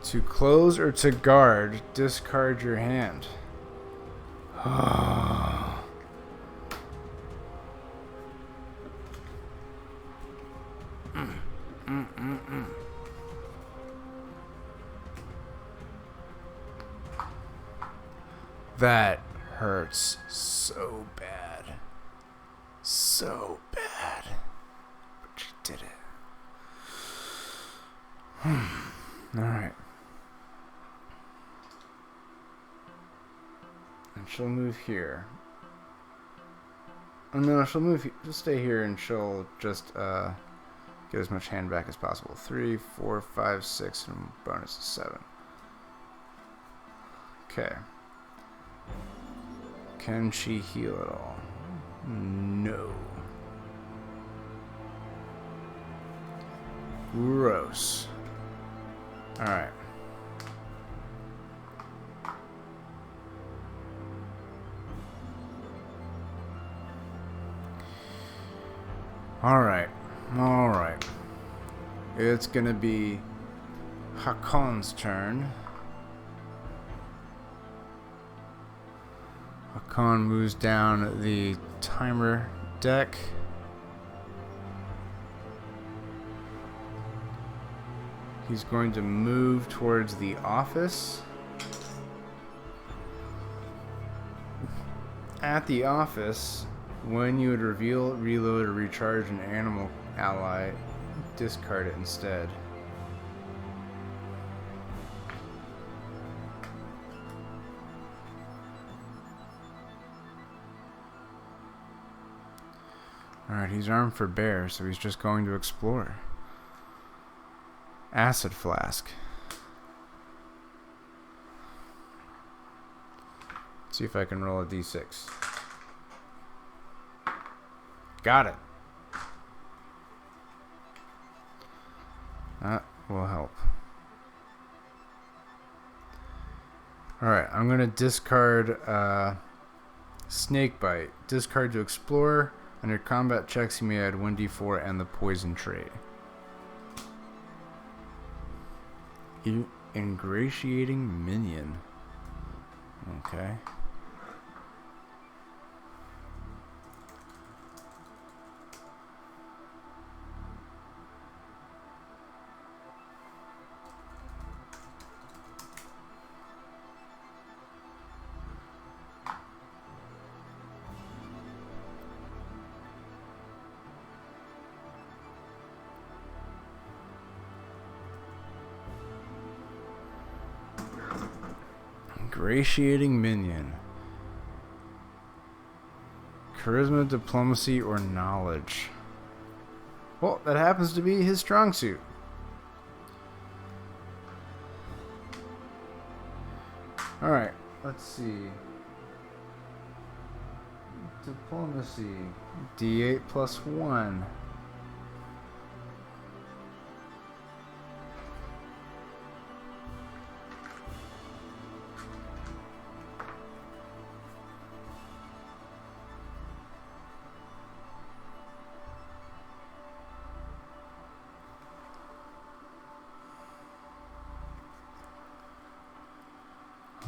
To close or to guard, discard your hand. That hurts so bad. So bad. But she did it. Alright. And she'll move here. Oh no, she'll stay here and she'll just get as much hand back as possible. 3, 4, 5, 6, and bonus is 7. Okay. Can she heal at all? No. Gross. Alright. Alright. It's gonna be Hakon's turn. Hakon moves down the timer deck. He's going to move towards the office. At the office, when you would reveal, reload, or recharge an animal ally, discard it instead. Alright, he's armed for bear, so he's just going to explore. Acid flask. Let's see if I can roll a d6. Got it. That will help. Alright, I'm going to discard Snake Bite. Discard to explore. Under combat checks, you may add 1d4 and the poison trait. Ingratiating minion. Okay. Ingratiating minion. Charisma, diplomacy, or knowledge. Well, that happens to be his strong suit. Alright, let's see. Diplomacy. D8 plus 1.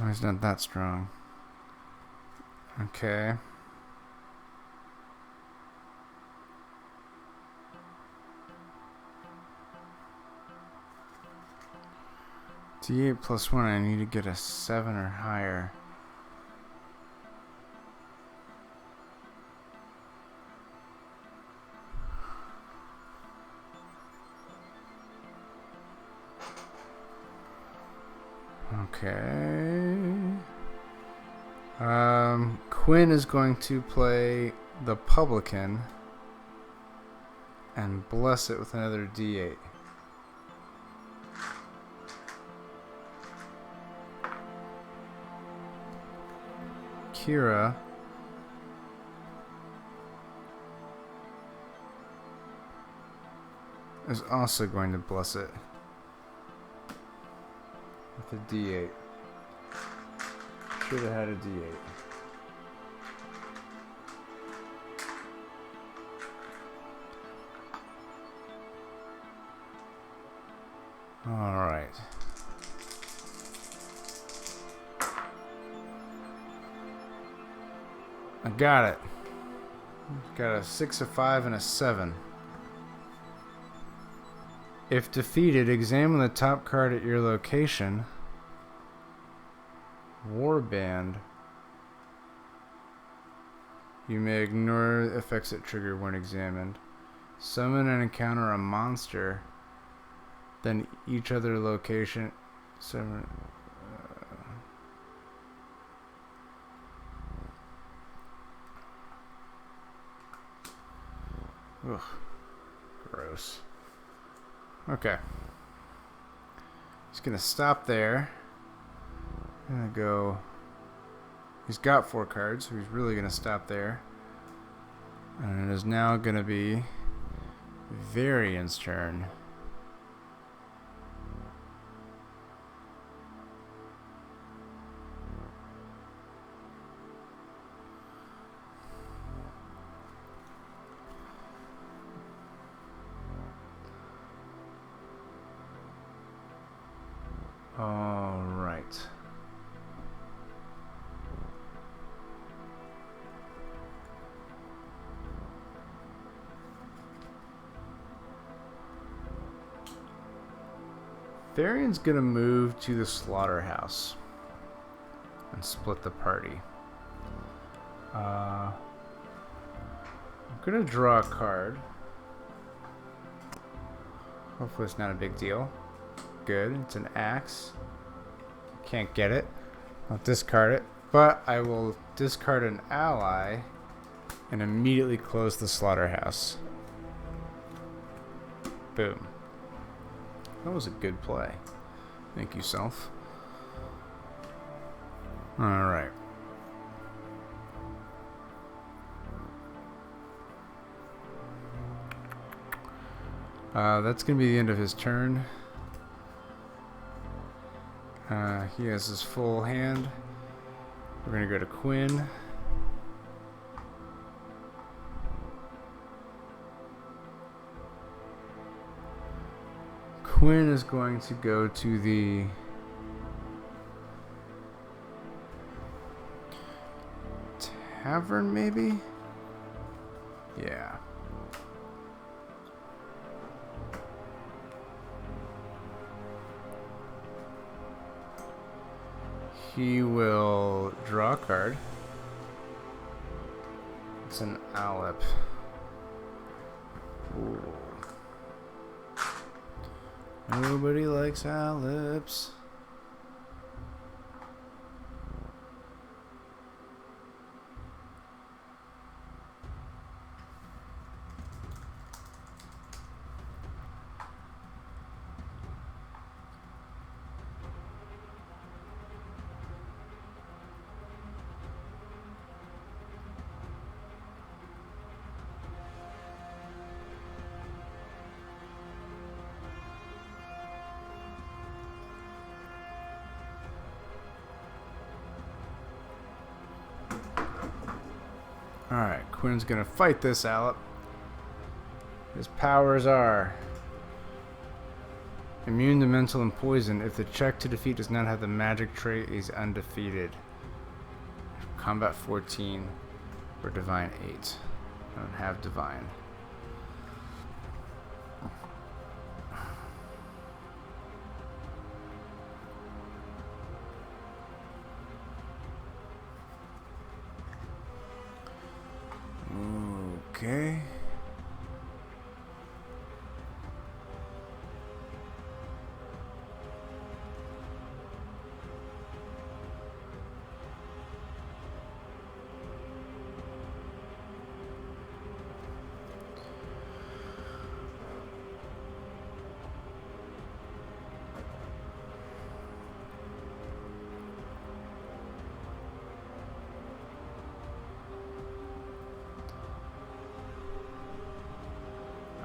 Oh, he's not that strong. Okay. D8 plus 1, I need to get a 7 or higher. Okay. Quinn is going to play the publican and bless it with another D8. Kira is also going to bless it with a D8. Should have had a D8. Alright. I got it. Got a 6, a 5, and a 7. If defeated, examine the top card at your location. Warband. You may ignore effects that trigger when examined. Summon and encounter a monster. Then each other location. Summon. Ugh. Gross. Okay. He's gonna stop there. I'm gonna go. He's got 4 cards, so he's really gonna stop there. And it is now gonna be Varian's turn. All right. Varian's gonna move to the slaughterhouse and split the party. I'm gonna draw a card. Hopefully it's not a big deal. Good, it's an axe. Can't get it. I'll discard it, but I will discard an ally and immediately close the slaughterhouse. Boom. That was a good play. Thank you, self. Alright. That's going to be the end of his turn. He has his full hand. We're going to go to Quinn. Quinn is going to go to the tavern, maybe? Yeah. He will draw a card. It's an Alep. Ooh. Nobody likes Aleps. Alright, Quinn's gonna fight this Alep. His powers are immune to mental and poison. If the check to defeat does not have the magic trait, he's undefeated. Combat 14 or Divine 8. I don't have Divine. Okay.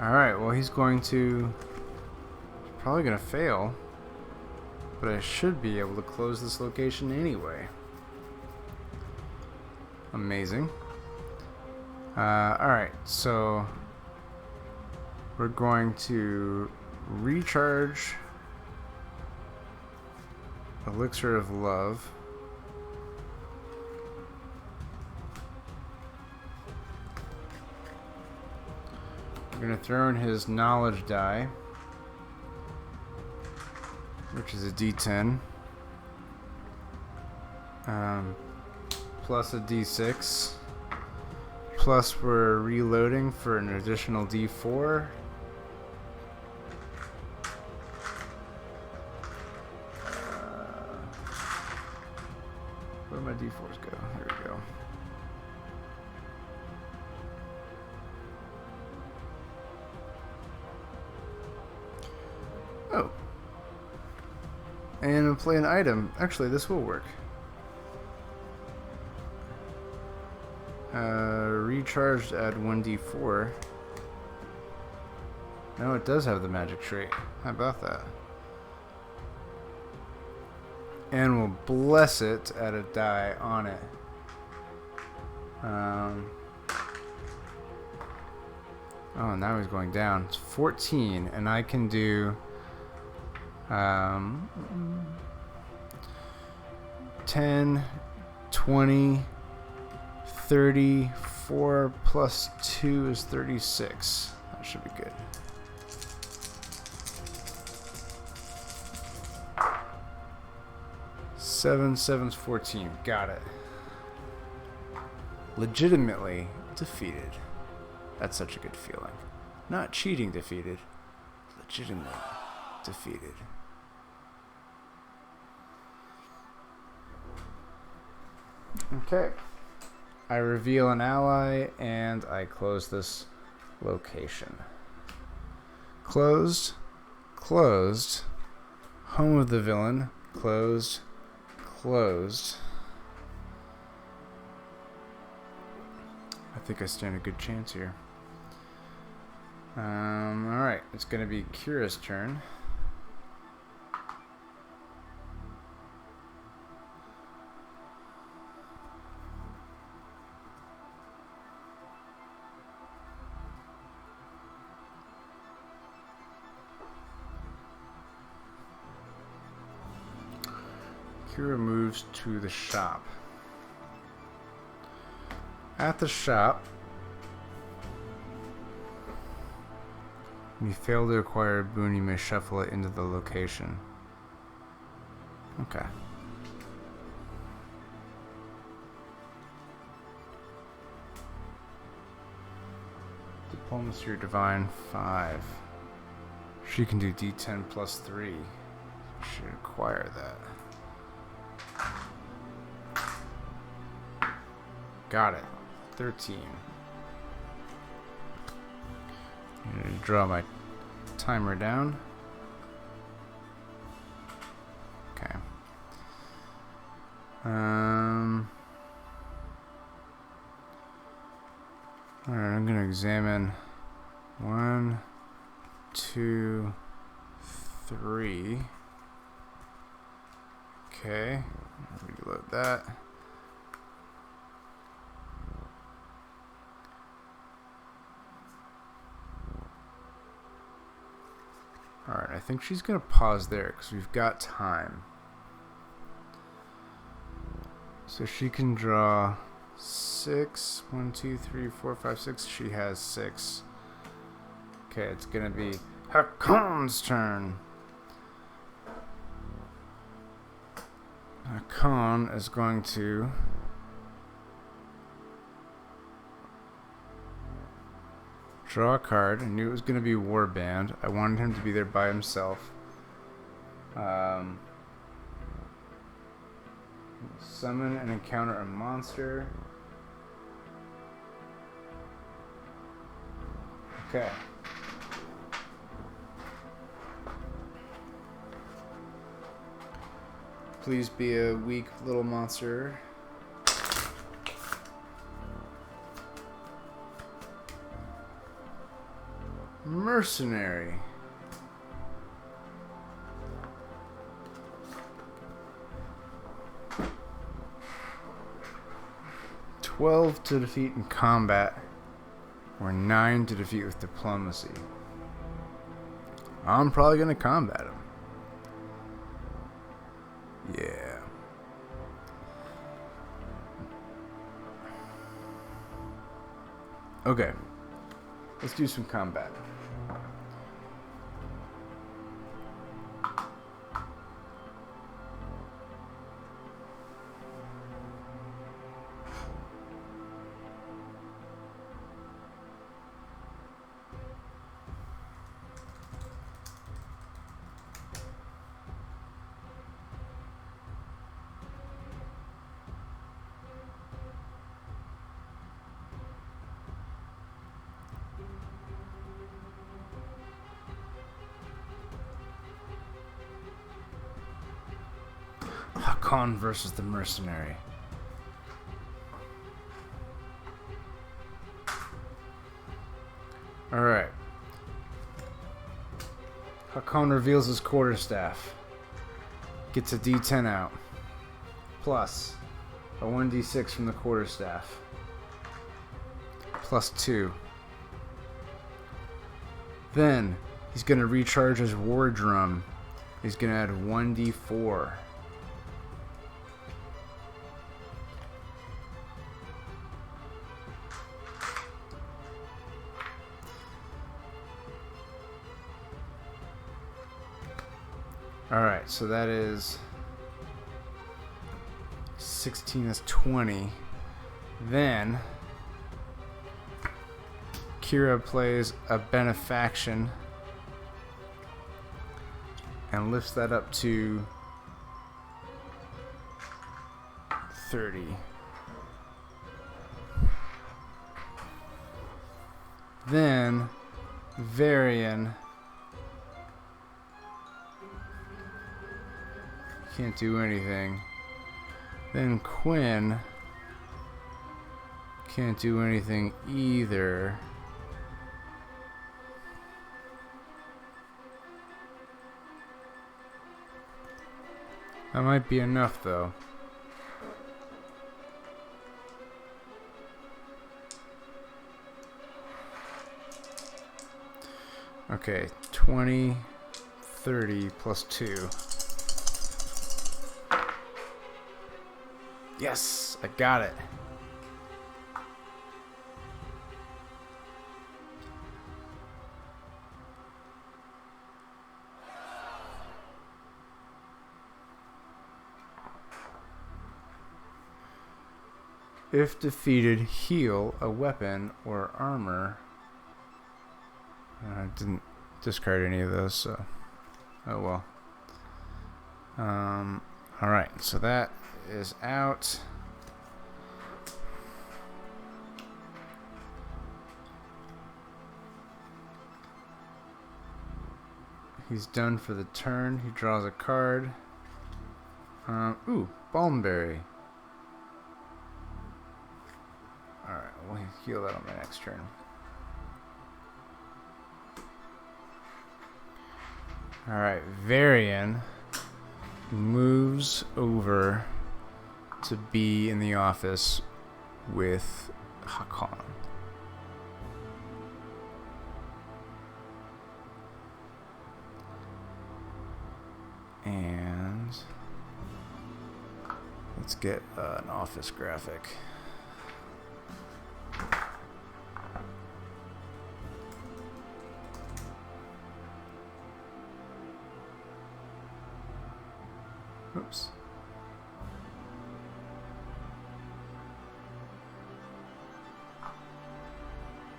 Alright, well he's probably going to fail, but I should be able to close this location anyway. Amazing. Alright, so we're going to recharge Elixir of Love. We're going to throw in his knowledge die, which is a D10, plus a D6, plus we're reloading for an additional D4. Where'd my D4s go? There we go. Oh. And I'll play an item. Actually, this will work. Recharged at 1d4. No, it does have the magic trait. How about that? And we'll bless it at a die on it. Oh, now he's going down. It's 14, and I can do 10, 20, 30, 4 plus 2 is 36. That should be good. Seven's 14. Got it. Legitimately defeated. That's such a good feeling. Not cheating defeated. Legitimately defeated. Okay. I reveal an ally and I close this location. Closed. Closed. Home of the villain. Closed. Closed. I think I stand a good chance here. Alright, it's going to be Kira's turn. Kira moves to the shop. At the shop, when you fail to acquire a boon, you may shuffle it into the location. Okay. Diplomacy or Divine 5. She can do D10 plus 3. Should acquire that. Got it. 13. I'm going to draw my timer down. Okay. Alright, I'm going to examine 1, 2, 3. Okay. Reload that. Alright, I think she's going to pause there because we've got time. So she can draw 6. 1, 2, 3, 4, 5, 6. She has 6. Okay, it's going to be Hakon's turn. Hakon is going to draw a card. I knew it was going to be Warband. I wanted him to be there by himself. Summon and encounter a monster. Okay. Please be a weak little monster. Mercenary. $12 to defeat in combat, or 9 to defeat with diplomacy. I'm probably gonna combat him. Yeah. Okay. Let's do some combat. Hakon versus the mercenary. Alright. Hakon reveals his quarterstaff. Gets a D10 out. Plus a 1d6 from the quarterstaff. Plus 2. Then he's going to recharge his war drum. He's going to add 1d4. Alright, so that is 16 is 20. Then Kira plays a benefaction and lifts that up to 30. Then Varian can't do anything. Then Quinn can't do anything either. That might be enough, though. Okay, 20, 30 plus 2. Yes, I got it. If defeated, heal a weapon or armor. I didn't discard any of those, so oh well. Alright, so that is out. He's done for the turn. He draws a card. Ooh, Balmberry. Alright, we'll heal that on my next turn. Alright, Varian moves over to be in the office with Hakon. And let's get an office graphic. Oops.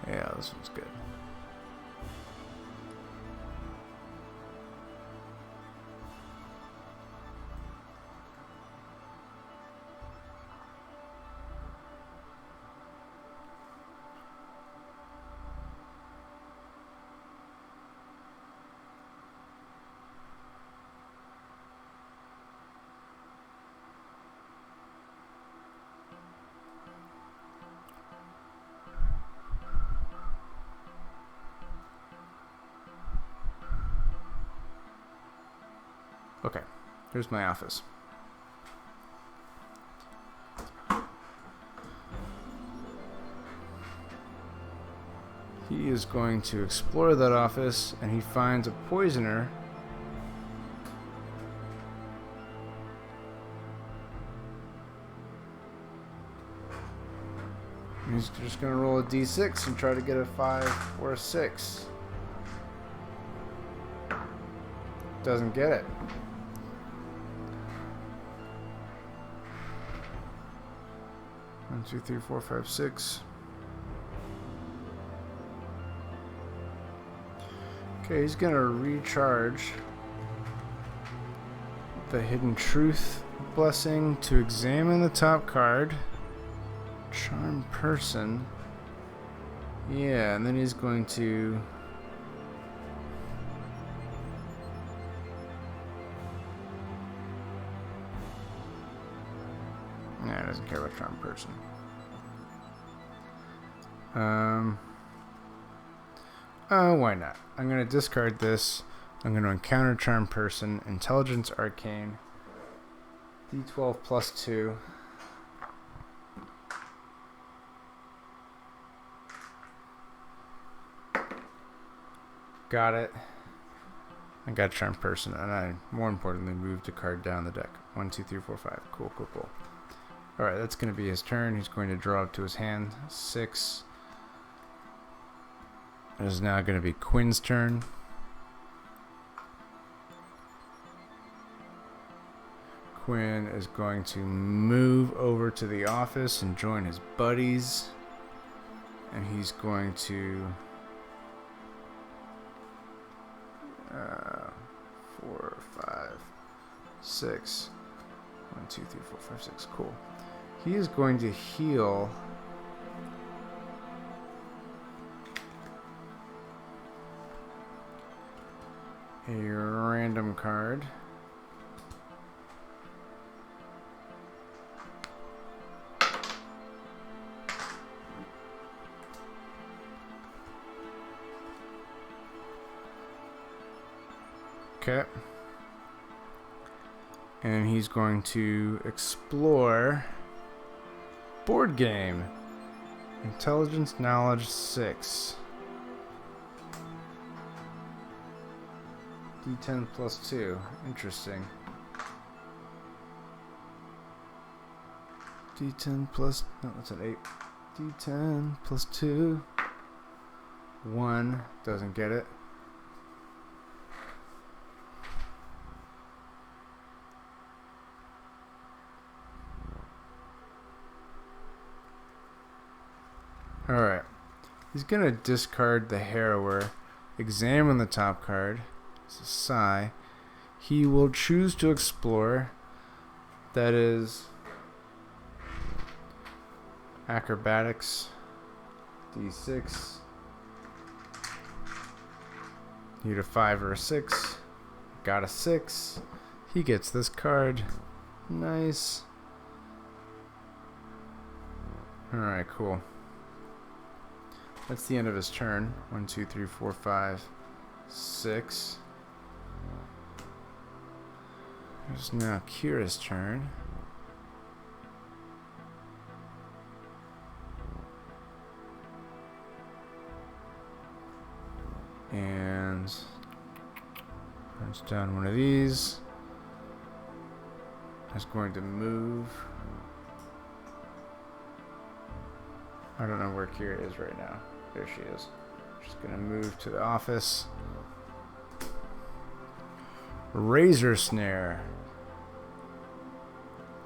Yeah, this one's good. Okay, here's my office. He is going to explore that office, and he finds a poisoner. He's just going to roll a d6 and try to get a 5 or a 6. Doesn't get it. One, 2, 3, 4, 5, 6. Okay, he's gonna recharge the Hidden Truth blessing to examine the top card. Charm person. Yeah, and then he's going to Nah, it doesn't care about charm person. Oh, why not? I'm going to discard this. I'm going to encounter charm person, intelligence arcane, D12 plus 2. Got it. I got charm person, and I, more importantly, moved a card down the deck. 1, 2, 3, 4, 5. Cool, cool, cool. Alright, that's going to be his turn. He's going to draw up to his hand. 6. It is now going to be Quinn's turn. Quinn is going to move over to the office and join his buddies. And he's going to... 4, 5, 6. 1, 2, 3, 4, 5, 6. Cool. He is going to heal... a random card. Okay. And he's going to explore board game. Intelligence, knowledge, 6. D10 plus 2. Interesting. D10 plus... no, that's an 8. D10 plus 2. 1. Doesn't get it. Alright. He's going to discard the Harrower. Examine the top card. It's a Psi. He will choose to explore. That is acrobatics. D6. Need a 5 or a 6. Got a 6. He gets this card. Nice. Alright, cool. That's the end of his turn. 1, 2, 3, 4, 5, 6. It's now Kira's turn. And punch down one of these. Is going to move. I don't know where Kira is right now. There she is. She's gonna move to the office. Razor Snare.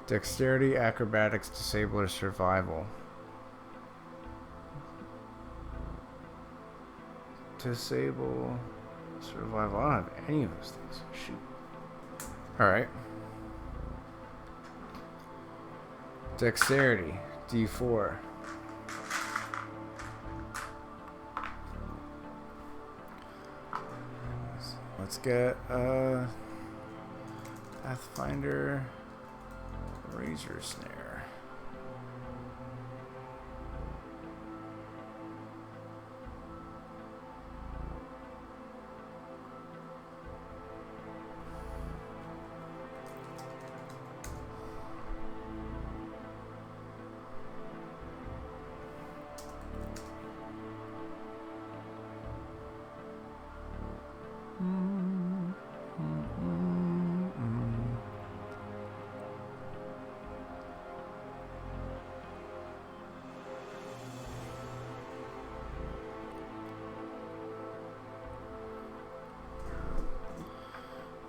Dexterity, acrobatics, disable, or survival. Disable, survival. I don't have any of those things. Shoot. Alright. Dexterity, D4. Let's get Pathfinder Razor Snare.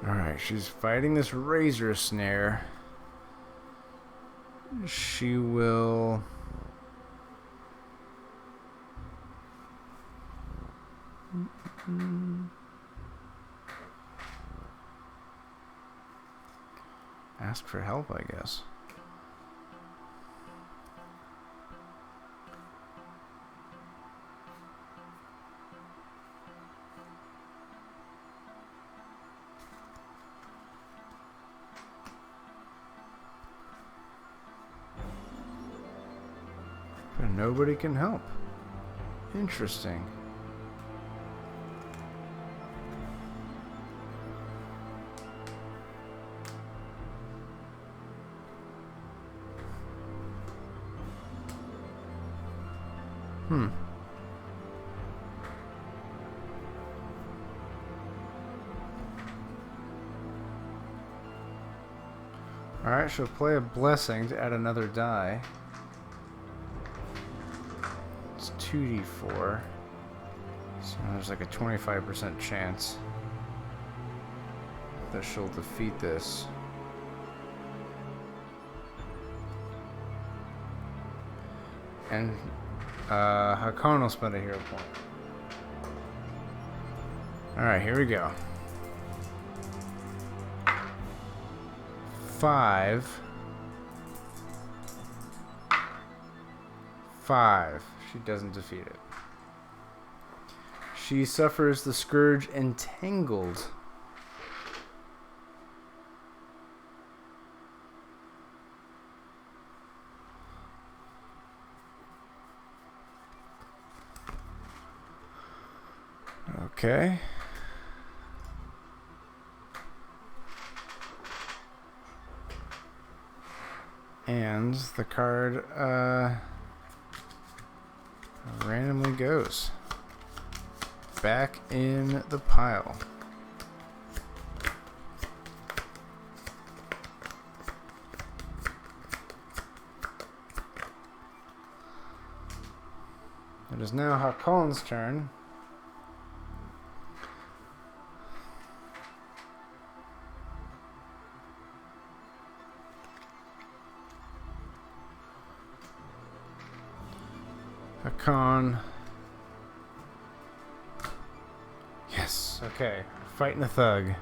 Alright, she's fighting this Razor Snare. She will... ask for help, I guess. And nobody can help. Interesting. Alright, she'll play a blessing to add another die. It's 2d4. So there's like a 25% chance that she'll defeat this. And Hakon will spend a hero point. Alright, here we go. 5. She doesn't defeat it. She suffers the Scourge Entangled. Okay. And the card randomly goes back in the pile. It is now Hakon's turn. Hakon. Yes, okay. Fighting a thug.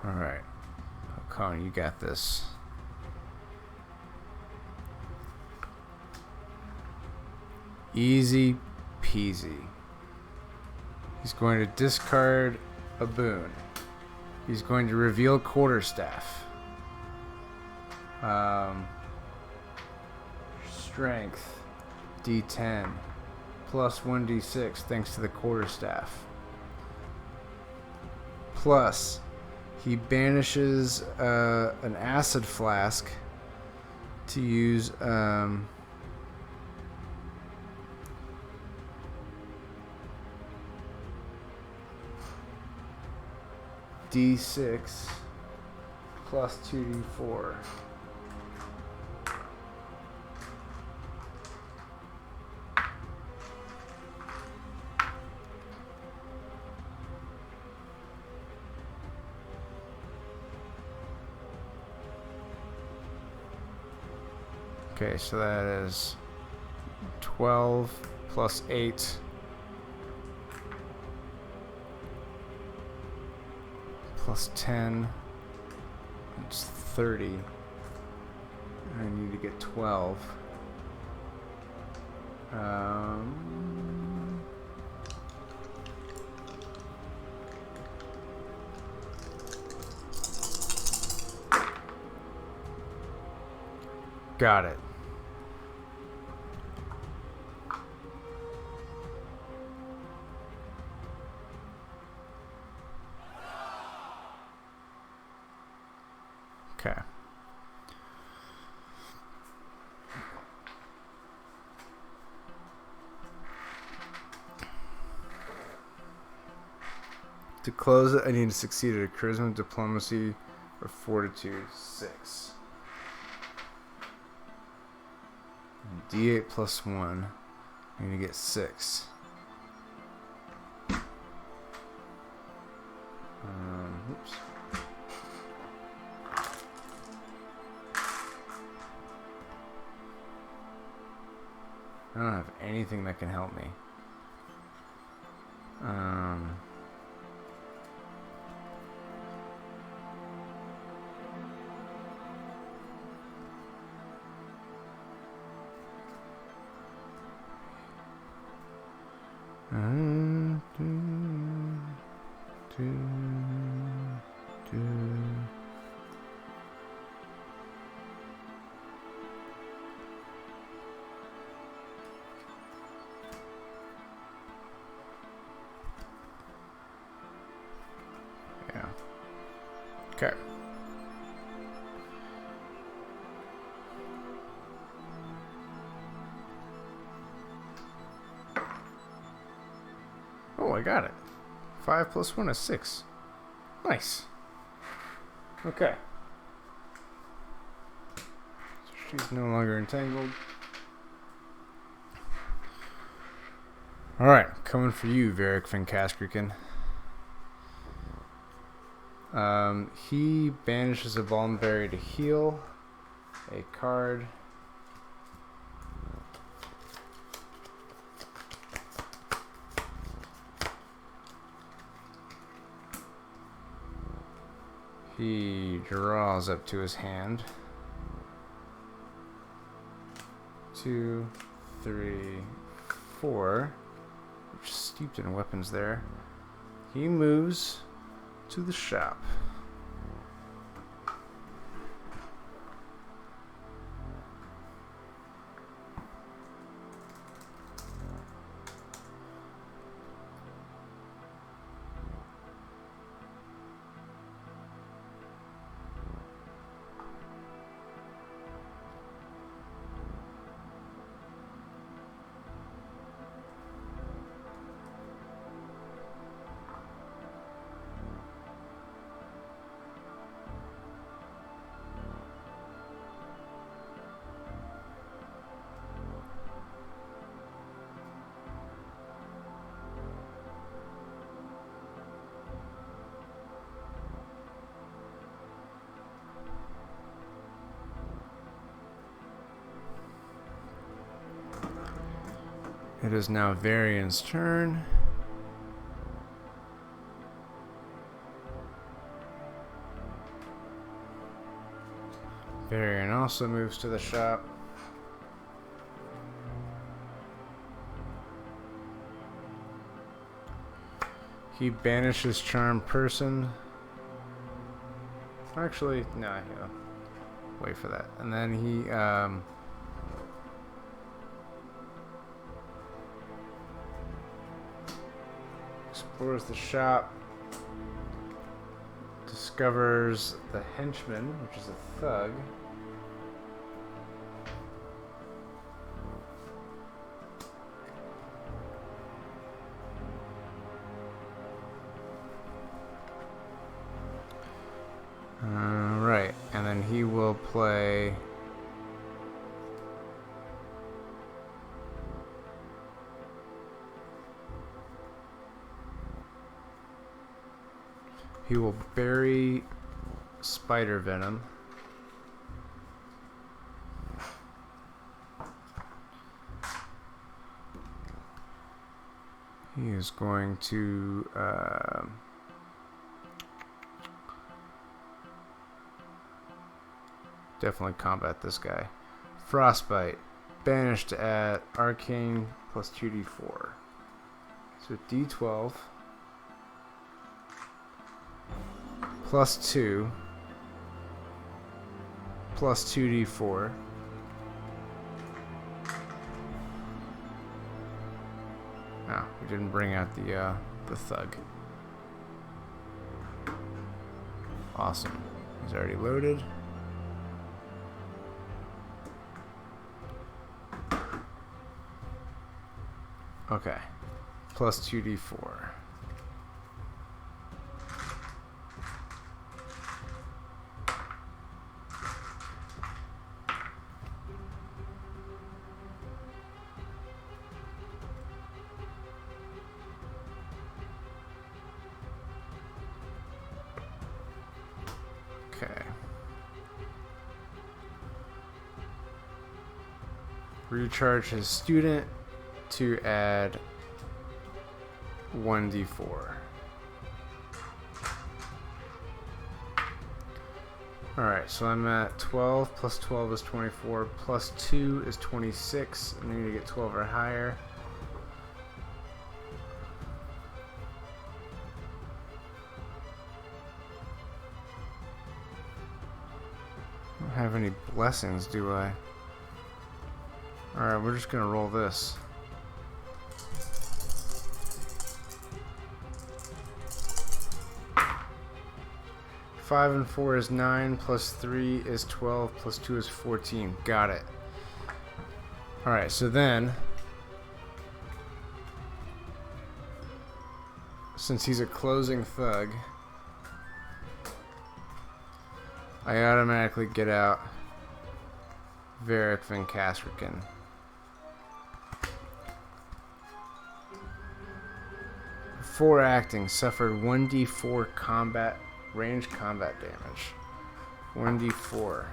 Alright. Hakon, you got this. Easy peasy. He's going to discard a boon. He's going to reveal Quarterstaff. Strength D10 plus 1d6 thanks to the Quarterstaff. Plus, he banishes an acid flask to use D6 plus 2d4. Okay, so that is 12 plus 8 plus 10. It's 30. I need to get 12. Got it. Okay. To close it, I need to succeed at a charisma, diplomacy, or fortitude 6. D8 plus 1. I need to get 6. Oops. I don't have anything that can help me. Yeah. Okay. Oh, I got it. 5 plus 1 is 6. Nice. Okay. So she's no longer entangled. Alright, coming for you, Varric Finkaskrikon. He banishes a Vulnerary to heal a card. He draws up to his hand. 2, 3, 4. Which is steeped in weapons there. He moves to the shop. It is now Varian's turn. Varian also moves to the shop. He banishes Charmed Person. Actually, no, he'll wait for that. And then he explores the shop, discovers the henchman, which is a thug. Right, and then he will play he will bury Spider Venom. He is going to definitely combat this guy. Frostbite. Banished at Arcane plus 2d4. So d12 plus 2 plus 2d4. Oh, we didn't bring out the thug. Awesome. He's already loaded. Okay. Plus 2d4. Recharge his student to add 1d4. Alright, so I'm at 12, plus 12 is 24, plus 2 is 26, and I need to get 12 or higher. I don't have any blessings, do I? Alright, we're just gonna roll this. Five and 4 is 9, plus 3 is 12, plus 2 is 14. Got it. Alright, so then, since he's a closing thug, I automatically get out Varric Van Kasriken. For acting, suffered 1d4 combat range combat damage. 1d4.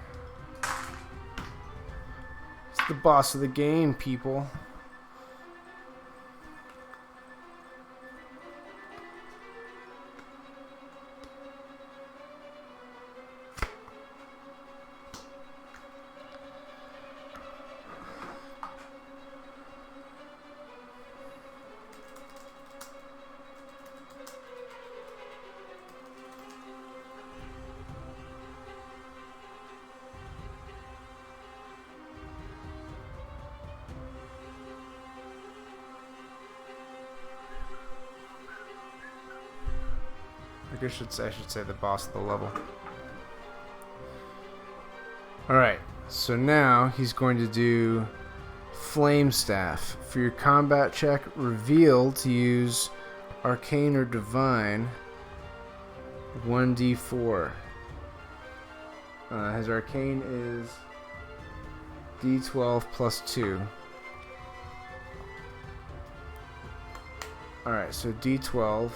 It's the boss of the game, people. I should say the boss of the level. Alright, so now he's going to do Flame Staff. For your combat check, reveal to use Arcane or Divine 1d4. His Arcane is d12 plus 2. Alright, so d12.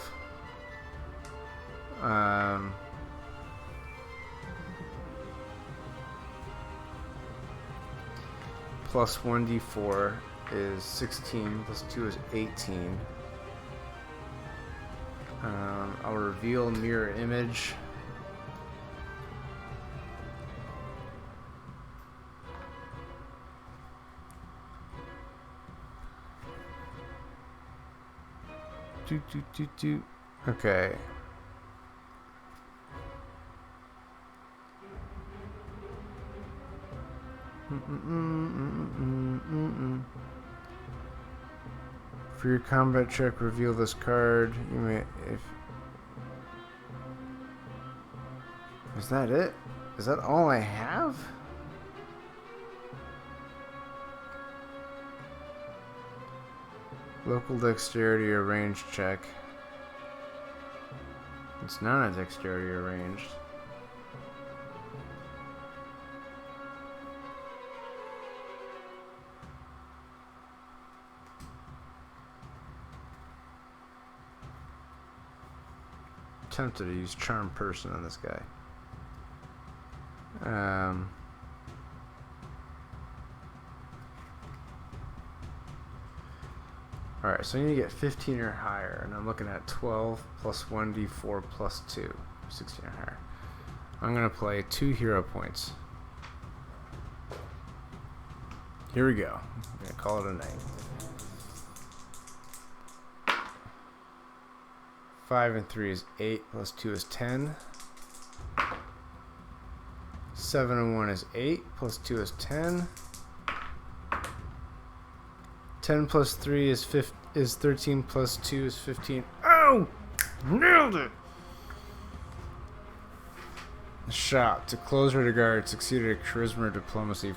Plus 1d4 is 16, plus 2 is 18. I'll reveal Mirror Image. Okay. For your combat check, reveal this card. You may, if is that it? Is that all I have? Local dexterity or range check. It's not a dexterity or ranged. Tempted to use Charm Person on this guy. Alright, so I need to get 15 or higher, and I'm looking at 12 plus 1d4 plus 2, 16 or higher. I'm going to play 2 hero points. Here we go. I'm going to call it a night. 5 and 3 is 8, plus 2 is 10. 7 and 1 is 8, plus 2 is 10. 10 plus 3 is 13, plus 2 is 15. Oh! Nailed it! Shot. To close her to guard, succeeded a charisma or diplomacy.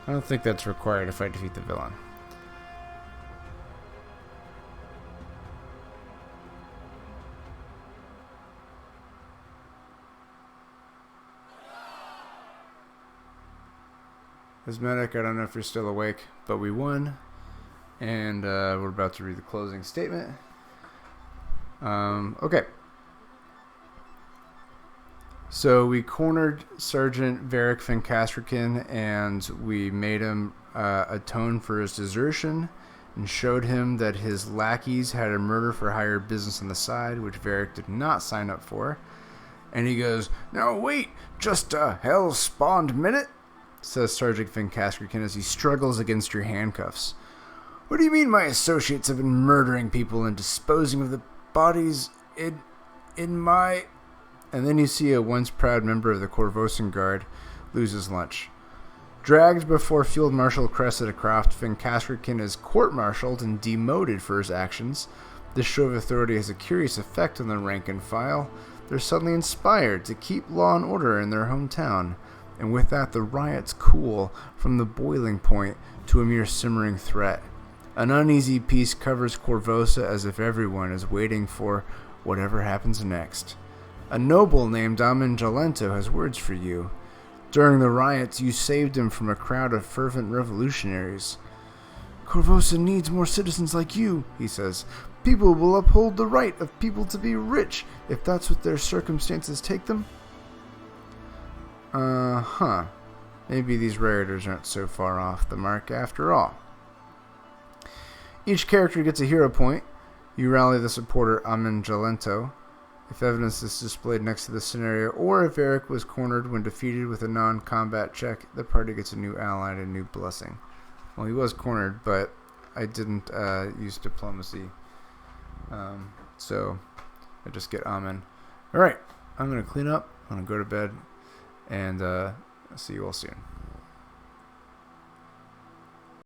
I don't think that's required if I defeat the villain. As medic, I don't know if you're still awake, but we won, and we're about to read the closing statement. Okay. So we cornered Sergeant Varric Fincasrican, and we made him atone for his desertion, and showed him that his lackeys had a murder-for-hire business on the side, which Varric did not sign up for. And he goes, "Now wait, just a hell-spawned minute," says Sergeant Fincasrican as he struggles against your handcuffs. "What do you mean my associates have been murdering people and disposing of the bodies in my..." And then you see a once proud member of the Corvosan Guard lose his lunch. Dragged before Field Marshal Cressida Croft, Fincasrican is court-martialed and demoted for his actions. This show of authority has a curious effect on the rank and file. They're suddenly inspired to keep law and order in their hometown, and with that the riots cool from the boiling point to a mere simmering threat. An uneasy peace covers Corvosa as if everyone is waiting for whatever happens next. A noble named Amin Jalento has words for you. During the riots, you saved him from a crowd of fervent revolutionaries. "Corvosa needs more citizens like you," he says. "People will uphold the right of people to be rich, if that's what their circumstances take them." Maybe these rioters aren't so far off the mark after all. Each character gets a hero point. You rally the supporter Amin Jalento if evidence is displayed next to the scenario, or if Varric was cornered when defeated with a non-combat check, the party gets a new ally and a new blessing. Well, he was cornered, but I didn't use diplomacy, so I just get Amin. Alright, I'm going to clean up, I'm going to go to bed, and see you all soon.